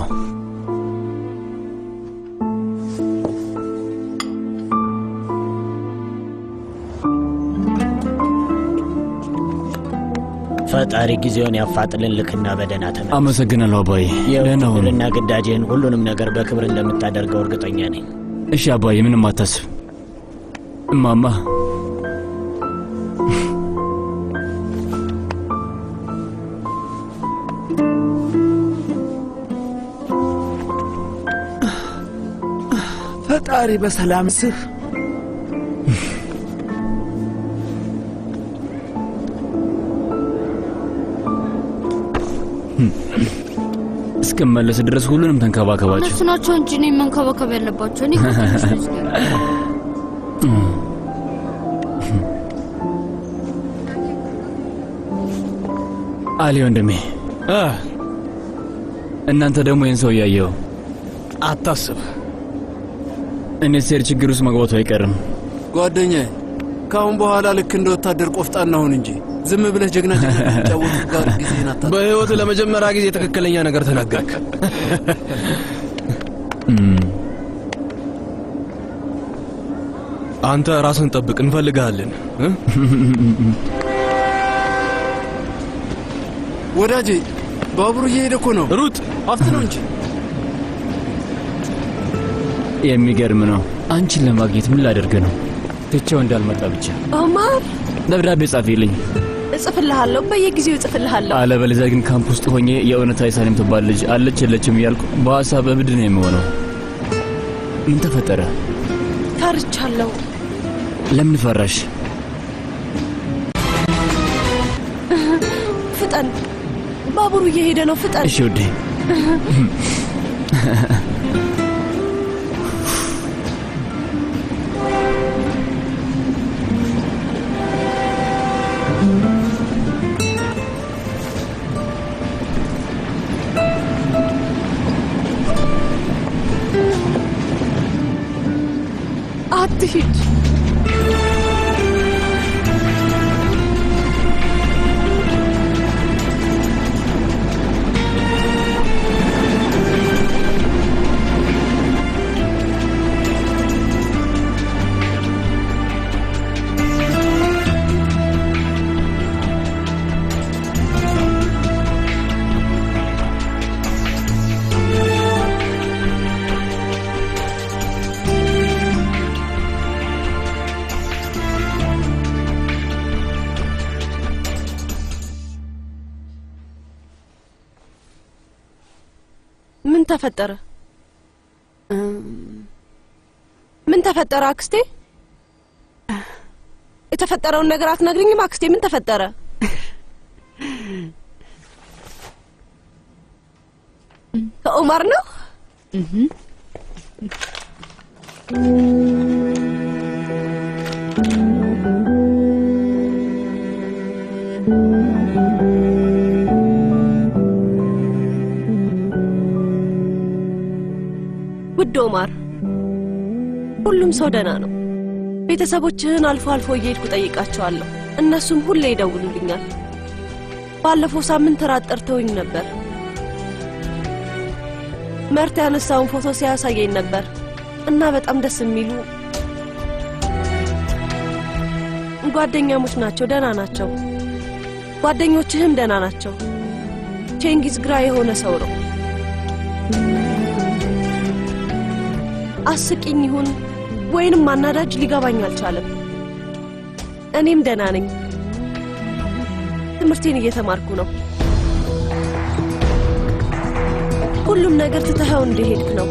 ፈጣሪ ጊዜውን ያፋጥልን። ልክና በደህና ተመለስ። አመሰግናለሁ አባዬ። ደህና ሁን። የውትድርና ግዳጅህን ሁሉንም ነገር በክብር እንደምታደርገው እርግጠኛ ነኝ። እሺ አባዬ፣ ምንም አታስብ። እማማ ፈጣሪ በሰላም ስህ እስከመለስ ድረስ ሁሉንም ተንከባከባቸው። እነሱ ናቸው እንጂ እኔ መንከባከብ ያለባቸው። እኔ ከትንሽ ልጅ ነኝ። አሊ ወንድሜ፣ እናንተ ደግሞ ይህን ሰው እያየው አታስብ። እኔ ሴር ችግር ውስጥ መግባቱ አይቀርም። ጓደኛዬ፣ ካሁን በኋላ ልክ እንደ ወታደር ቆፍጣና ሁን እንጂ ዝም ብለህ ጀግና ጫወቱ ጋር ጊዜን አታጥፋ። በህይወት ለመጀመሪያ ጊዜ ትክክለኛ ነገር ተናገርክ። አንተ ራስን ጠብቅ፣ እንፈልጋለን። ወዳጄ፣ ባቡሩ እየሄደ እኮ ነው። ሩጥ፣ አፍጥነው እንጂ። የሚገርም ነው። አንቺን ለማግኘት ምን ላደርግ ነው? ትቼው እንዳልመጣ ብቻ። ኦማር፣ ደብዳቤ ጻፊልኝ። እጽፍልሃለሁ፣ በየጊዜው እጽፍልሃለሁ። አለበለዚያ ግን ካምፕ ውስጥ ሆኜ የእውነት አይሳኔም ትባል ልጅ አለች የለችም እያልኩ በሀሳብ እብድ ነው የምሆነው። ምን ተፈጠረ? ፈርቻለሁ። ለምን ፈራሽ? ፍጠን፣ ባቡሩ እየሄደ ነው። ፍጠን። እሺ ውዴ። አትሂድ። ምን ተፈጠረ? ምን ተፈጠረ አክስቴ? የተፈጠረውን ነገር አትነግሪኝም አክስቴ? ምን ተፈጠረ? ከኡማር ነው? ሁሉም ሰው ደህና ነው። ቤተሰቦችህን አልፎ አልፎ እየሄድኩ ጠይቃቸዋለሁ። እነሱም ሁሌ ይደውሉልኛል። ባለፈው ሳምንት ራት ጠርተውኝ ነበር። መርት ያነሳውን ፎቶ ሲያሳየኝ ነበር እና በጣም ደስ የሚሉ ጓደኛሞች ናቸው። ደህና ናቸው። ጓደኞችህም ደህና ናቸው። ቼንጊዝ ግራ የሆነ ሰው ነው። አስቂኝ ይሁን ወይንም ማናዳጅ ሊገባኝ አልቻለም። እኔም ደህና ነኝ። ትምህርቴን እየተማርኩ ነው። ሁሉም ነገር ትተኸው እንደሄድክ ነው።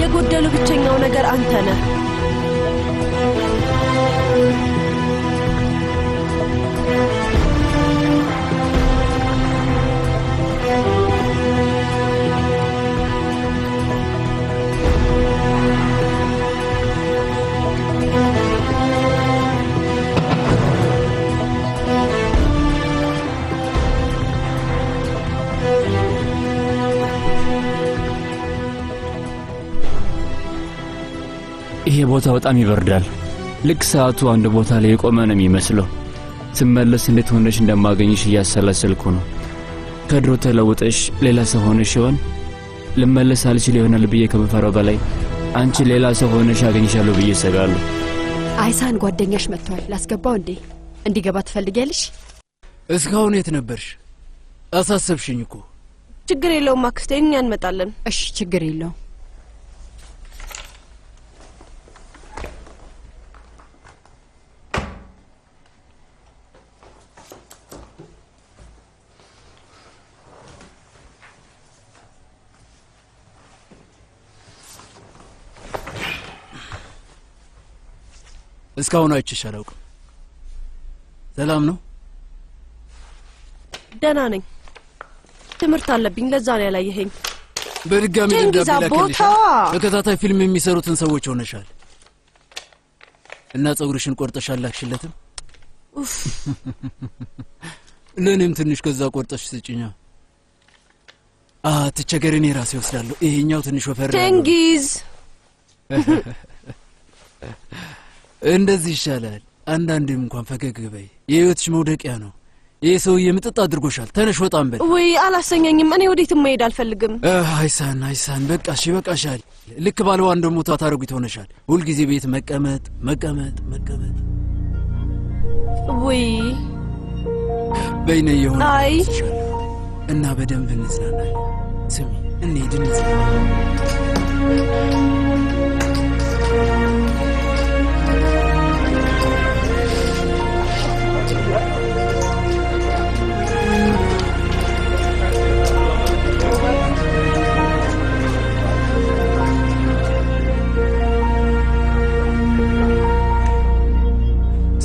የጎደሉ ብቸኛው ነገር አንተ ነህ። ይሄ ቦታ በጣም ይበርዳል። ልክ ሰዓቱ አንድ ቦታ ላይ የቆመ ነው የሚመስለው። ስመለስ እንዴት ሆነሽ እንደማገኝሽ እያሰላሰልኩ ነው። ከድሮ ተለውጠሽ ሌላ ሰው ሆነሽ ይሆን? ልመለስ አልችል ይሆናል ብዬ ከምፈራው በላይ አንቺ ሌላ ሰው ሆነሽ አገኝሻለሁ ብዬ እሰጋለሁ። አይሳን ጓደኛሽ መጥቷል። ላስገባው እንዴ? እንዲገባ ትፈልጊያለሽ? እስካሁን የት ነበርሽ? አሳሰብሽኝ እኮ። ችግር የለውም አክስቴ፣ እኛ እንመጣለን። እሺ ችግር የለውም። እስካሁን አይቼሽ አላውቅም። ሰላም ነው? ደህና ነኝ። ትምህርት አለብኝ፣ ለዛ ነው ያላየኸኝ። በድጋሚ ልዳብላከልሽ። ተከታታይ ፊልም የሚሰሩትን ሰዎች ሆነሻል እና ጸጉርሽን ቆርጠሻል። ላክሽለትም? ኡፍ ለኔም ትንሽ ከዛ ቆርጠሽ ስጪኛ። ትቸገሪ፣ እኔ ራሴ ወስዳለሁ። ይሄኛው ትንሽ ወፈር ቼንጊዝ እንደዚህ ይሻላል። አንዳንዴም እንኳን ፈገግ በይ። የህይወትሽ መውደቂያ ነው። ይህ ሰውዬ ምጥጥ አድርጎሻል። ተነሽ ወጣም በል። ወይ አላሰኘኝም። እኔ ወዴትም መሄድ አልፈልግም። አይሳን በቃሽ፣ ይበቃሻል። ልክ ባልዋ እንደሞታ ታረጉት ሆነሻል። ሁልጊዜ ቤት መቀመጥ። ወይ በይነ የሆነ አይ እና በደንብ እንዝናናለን። ስሚ እንሂድ እንዝናናለን።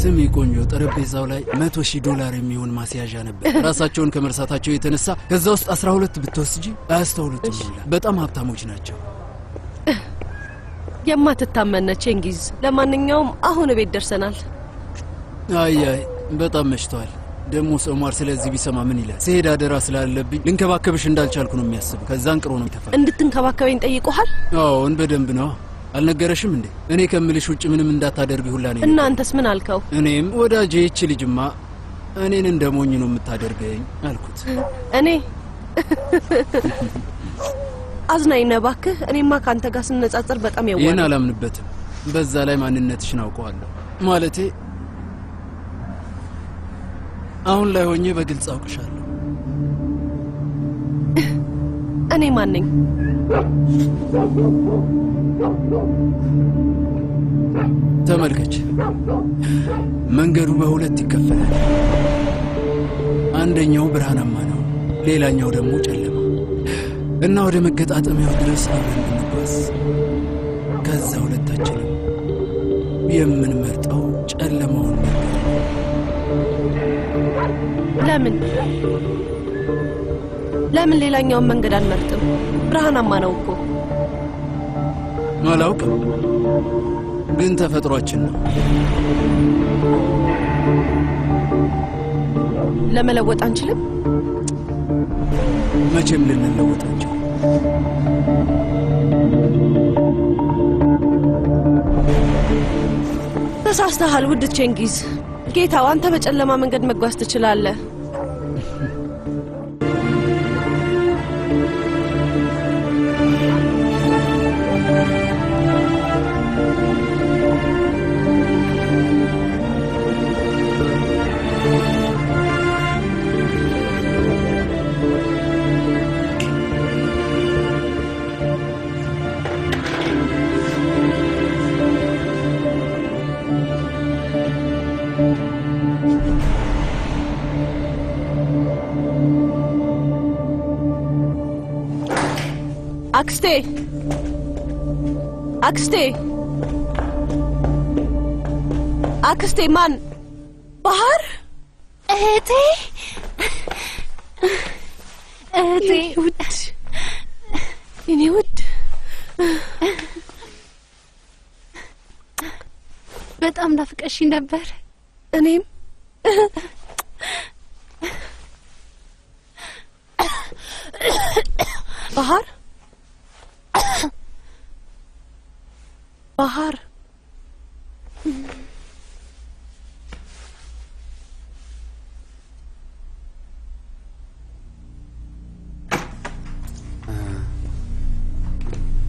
ስሚ ቆንጆ፣ ጠረጴዛው ላይ $100,000 የሚሆን ማስያዣ ነበር። ራሳቸውን ከመርሳታቸው የተነሳ ከዛ ውስጥ 12 ብትወስጂ አያስተውሉትም። በጣም ሀብታሞች ናቸው። የማትታመነ ቼንጊዝ። ለማንኛውም አሁን ቤት ደርሰናል። አይ በጣም መሽቷል። ደግሞ ኦማር ስለዚህ ቢሰማ ምን ይላል? ስሄድ አደራ ስላለብኝ ልንከባከብሽ እንዳልቻልኩ ነው የሚያስበው። ከዛን ቅሮ ነው ይተፋል። እንድትንከባከበኝ ጠይቆሃል? አዎን በደንብ ነው። አልነገረሽም እንዴ? እኔ ከምልሽ ውጭ ምንም እንዳታደርጊ ሁላ ነው። እናንተስ ምን አልከው? እኔም ወዳጄ ይህች ልጅማ እኔን እንደሞኝ ነው የምታደርገኝ አልኩት። እኔ አዝናኝ ነህ እባክህ። እኔማ ካንተ ጋር ስነጻጸር በጣም ያዋል። ይህን አላምንበትም። በዛ ላይ ማንነትሽን አውቀዋለሁ። ማለቴ አሁን ላይ ሆኜ በግልጽ አውቅሻለሁ። እኔ ማን ነኝ? ተመልከች፣ መንገዱ በሁለት ይከፈላል። አንደኛው ብርሃናማ ነው፣ ሌላኛው ደግሞ ጨለማ እና ወደ መገጣጠሚያው ድረስ አብረን ብንጓዝ ከዛ ሁለታችንም የምንመርጠው ጨለማውን መንገድ። ለምን ሌላኛውን መንገድ አንመርጥም? ብርሃናማ ነው እኮ። አላውቅም፣ ግን ተፈጥሯችን ነው። ለመለወጥ አንችልም። መቼም ልንለወጥ አንችልም። ተሳስተሃል ውድ ቼንጊዝ። ጌታው አንተ በጨለማ መንገድ መጓዝ ትችላለህ። አክስቴ አክስቴ አክስቴ ማን? ባህር እህቴ እህቴ ውድ እኔ ውድ በጣም ናፍቀሽኝ ነበር። እኔም ባህር ባህር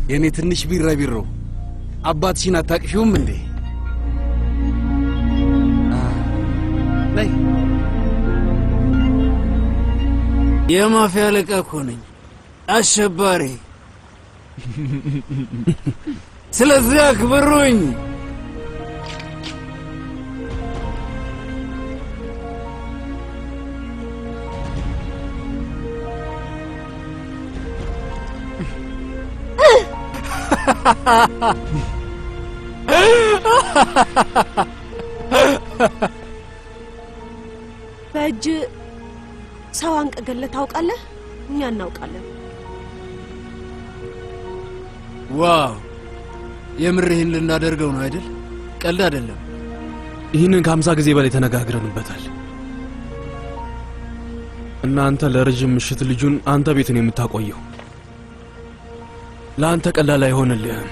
የኔ ትንሽ ቢራቢሮ አባትሽን አታቅሽውም እንዴ? ነይ። የማፊያ አለቃ እኮ ነኝ፣ አሸባሪ። ስለዚህ አክብሩኝ። በእጅ ሰው አንቀገለህ ታውቃለህ? እኛ እናውቃለን። ዋው! የምርህን ልናደርገው ነው አይደል? ቀልድ አይደለም። ይህንን ከ50 ጊዜ በላይ ተነጋግረንበታል። እናንተ ለረጅም ምሽት ልጁን አንተ ቤት ነው የምታቆየው። ለአንተ ቀላል አይሆንልህም።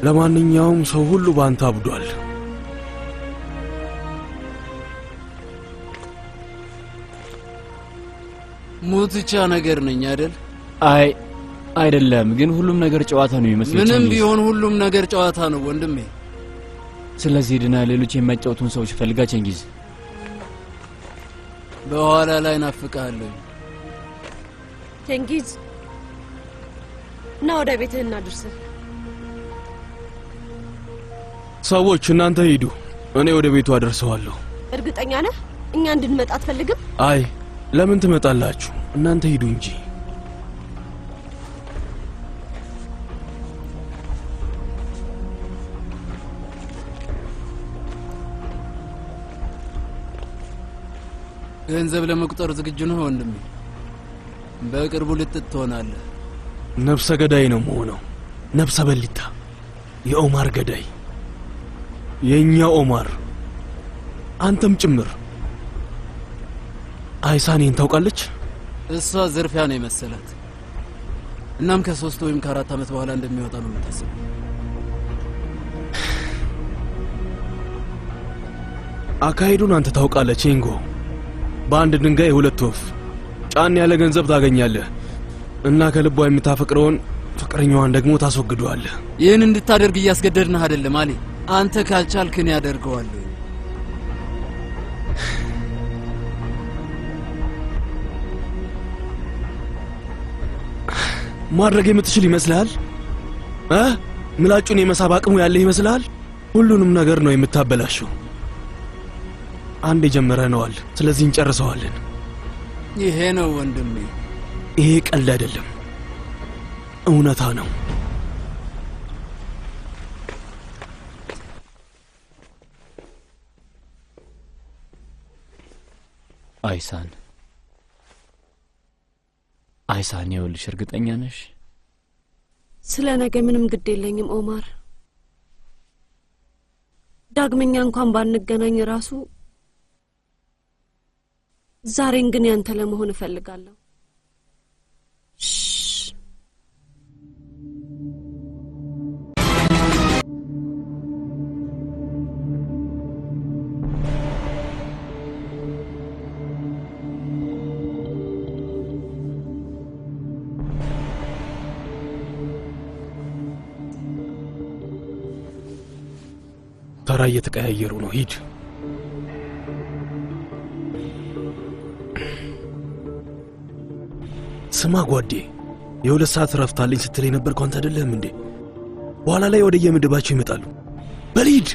ለማንኛውም ሰው ሁሉ በአንተ አብዷል። ሙትቻ ነገር ነኝ አይደል? አይ አይደለም፣ ግን ሁሉም ነገር ጨዋታ ነው የሚመስለው። ምንም ቢሆን ሁሉም ነገር ጨዋታ ነው ወንድሜ። ስለዚህ ድና ሌሎች የማይጫወቱን ሰዎች ፈልጋ ቼንጊዝ። በኋላ ላይ ናፍቃለሁ። ቼንጊዝ ና ወደ ቤትህ እናድርስህ። ሰዎች እናንተ ሂዱ፣ እኔ ወደ ቤቱ አደርሰዋለሁ። እርግጠኛ ነህ እኛ እንድንመጣ አትፈልግም? አይ ለምን ትመጣላችሁ? እናንተ ሂዱ እንጂ። ገንዘብ ለመቁጠር ዝግጁ ነህ ወንድሜ? በቅርቡ ልጥጥ ትሆናለህ። ነፍሰ ገዳይ ነው መሆነው። ነፍሰ በሊታ፣ የኦማር ገዳይ፣ የኛ ኦማር፣ አንተም ጭምር። አይሳኔን ታውቃለች? እሷ ዝርፊያ ነው የመሰላት። እናም ከ3 ወይም ከ4 ዓመት በኋላ እንደሚወጣ ነው የምታስበው። አካሄዱን አንተ ታውቃለህ ቼንጎ። በአንድ ድንጋይ 2 ወፍ። ጫን ያለ ገንዘብ ታገኛለህ እና ከልቧ የምታፈቅረውን ፍቅረኛዋን ደግሞ ታስወግደዋለህ። ይህን እንድታደርግ እያስገደድንህ አይደለም አሊ። አንተ ካልቻልክ እኔ አደርገዋለሁ። ማድረግ የምትችል ይመስልሃል? ምላጩን የመሳብ አቅሙ ያለህ ይመስልሃል? ሁሉንም ነገር ነው የምታበላሸው። አንድ የጀመረነዋል፣ ስለዚህ እንጨርሰዋለን። ይሄ ነው ወንድሜ። ይሄ ቀልድ አይደለም፣ እውነታ ነው። አይሳን አይሳን፣ ይኸውልሽ፣ እርግጠኛ ነሽ? ስለ ነገ ምንም ግድ የለኝም ኦማር። ዳግመኛ እንኳን ባንገናኝ ራሱ ዛሬን ግን ያንተ ለመሆን እፈልጋለሁ። ተራ እየተቀያየሩ ነው። ሂድ። ስማ ጓዴ፣ የ2 ሰዓት ረፍት አለኝ ስትል የነበርከው አንተ አይደለህም እንዴ? በኋላ ላይ ወደ የምድባቸው ይመጣሉ። በል ሂድ።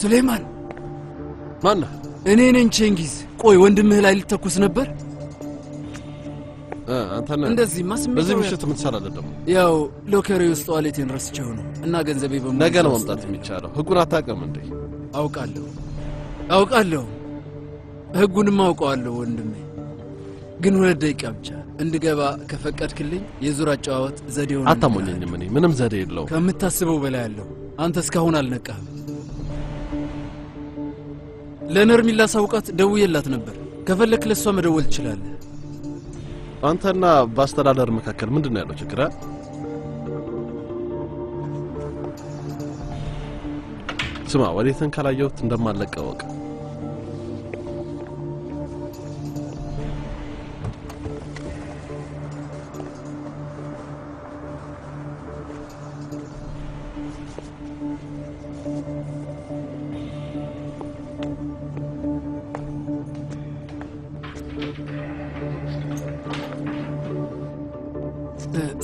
ሱሌማን ማን? እኔ ነኝ ቼንጊዝ። ቆይ ወንድምህ ላይ ልተኩስ ነበር? አንተ ነህ? እንደዚህማ ስሜት በዚህ ምሽት ምን ትሰራለህ ደግሞ? ያው ሎከሪ ውስጥ ዋሌቴን ረስቼው ነው እና ገንዘቤ በሙሉ ነገ ነው መምጣት የሚቻለው። ህጉን አታውቅም እንዴ? አውቃለሁ። ህጉንም አውቀዋለሁ ወንድሜ። ግን 2 ደቂቃ ብቻ እንድገባ ከፈቀድክልኝ የዙር አጨዋወት ዘዴውን አታሞኘኝም። እኔ ምንም ዘዴ የለው። ከምታስበው በላይ ያለው አንተ እስካሁን አልነቃህም። ለነርሚላ ሳውቃት ደውዬላት ነበር። ከፈለክ ለሷ መደወል ትችላለህ። አንተና በአስተዳደር መካከል ምንድነው ያለው ችግር? ስማ፣ ወዴትን ካላየሁት እንደማለቀው ወቅ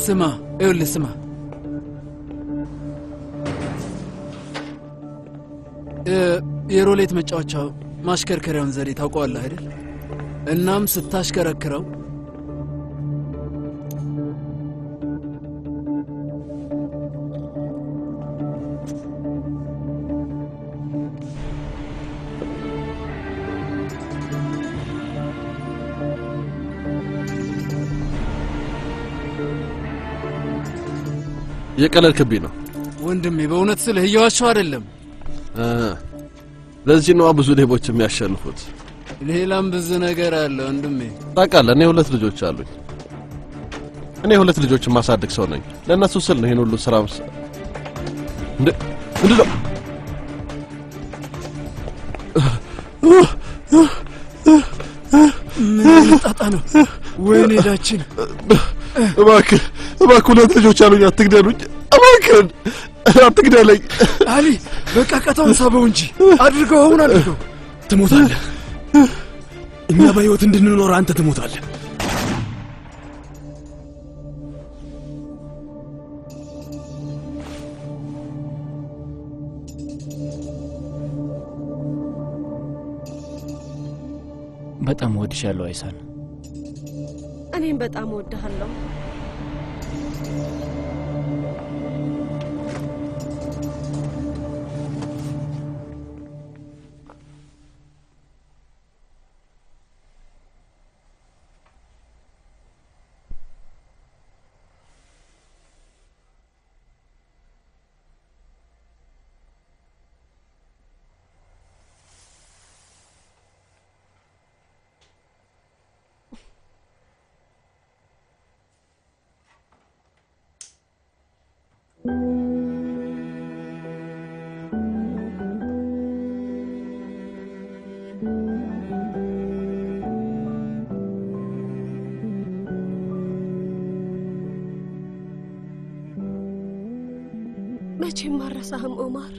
ስማ፣ ይኸውልህ ስማ፣ የሮሌት መጫወቻው ማሽከርከሪያውን ዘዴ ታውቀዋለህ አይደል? እናም ስታሽከረክረው የቀለልክብኝ ነው ወንድሜ። በእውነት ስልህ እየዋሸሁ አይደለም። ለዚህ ነው ብዙ ሌቦች የሚያሸንፉት። ሌላም ብዙ ነገር አለ ወንድሜ። ታውቃለህ፣ እኔ 2 ልጆች አሉኝ። እኔ 2 ልጆችን ማሳደግ ሰው ነኝ። ለእነሱ ስል ነው ይሄን ሁሉ ስራ ምንድነው? ምን ጣጣ ነው? ወይኔ ዳችን። እባክህ 2 ልጆች አሉኝ፣ አትግደሉኝ እባክህ፣ አትግደለኝ። አሊ በቃ ቀጣውን ሳበው እንጂ አድርገው፣ አሁን አድርገው። ትሞታለህ። እኛ በሕይወት እንድንኖር አንተ ትሞታለህ። በጣም እወድሻለሁ አይሳን። እኔም በጣም እወድሃለሁ። መቼም አልረሳህም ኦማር።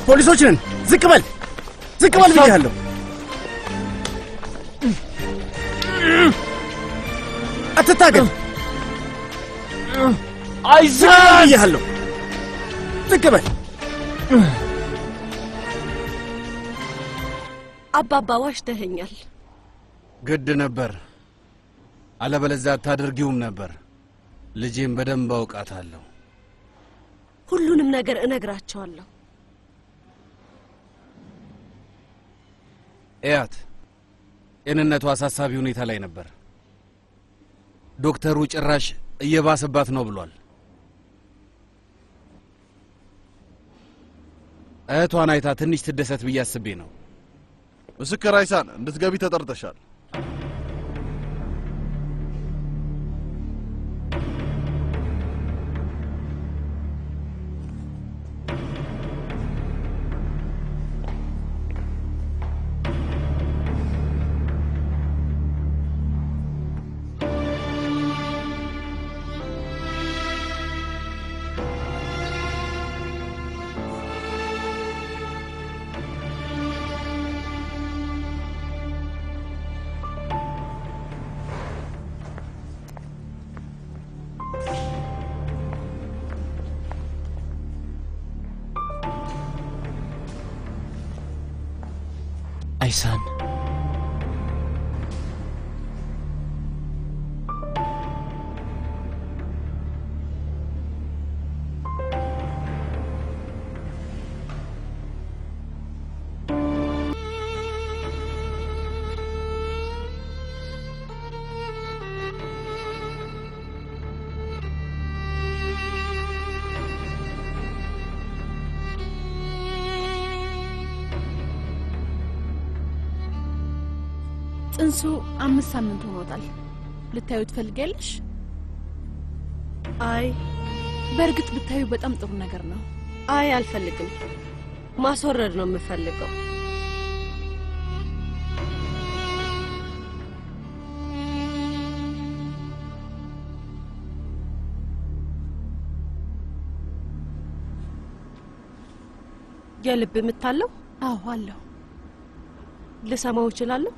ፖሊሶች ነን። ዝቅ በል ብያለሁ። ተናገር። አይዛን ያለው ዝቅ በል። አባባ ዋሽተኸኛል። ግድ ነበር፣ አለበለዚያ አታደርጊውም ነበር። ልጄን በደንብ አውቃታለሁ። ሁሉንም ነገር እነግራቸዋለሁ። እያት ጤንነቱ አሳሳቢ ሁኔታ ላይ ነበር። ዶክተሩ ጭራሽ እየባሰባት ነው ብሏል። እህቷን አይታ ትንሽ ትደሰት ብዬ አስቤ ነው። ምስክር አይሳን እንድትገቢ ተጠርተሻል። አይሳን ጽንሱ 5 ሳምንት ሆኖታል። ልታዩ ትፈልጊያለሽ? አይ በእርግጥ ብታዩ በጣም ጥሩ ነገር ነው። አይ አልፈልግም። ማስወረድ ነው የምፈልገው። የልብ ምታለው? አዎ አለው። ልሰማው እችላለሁ?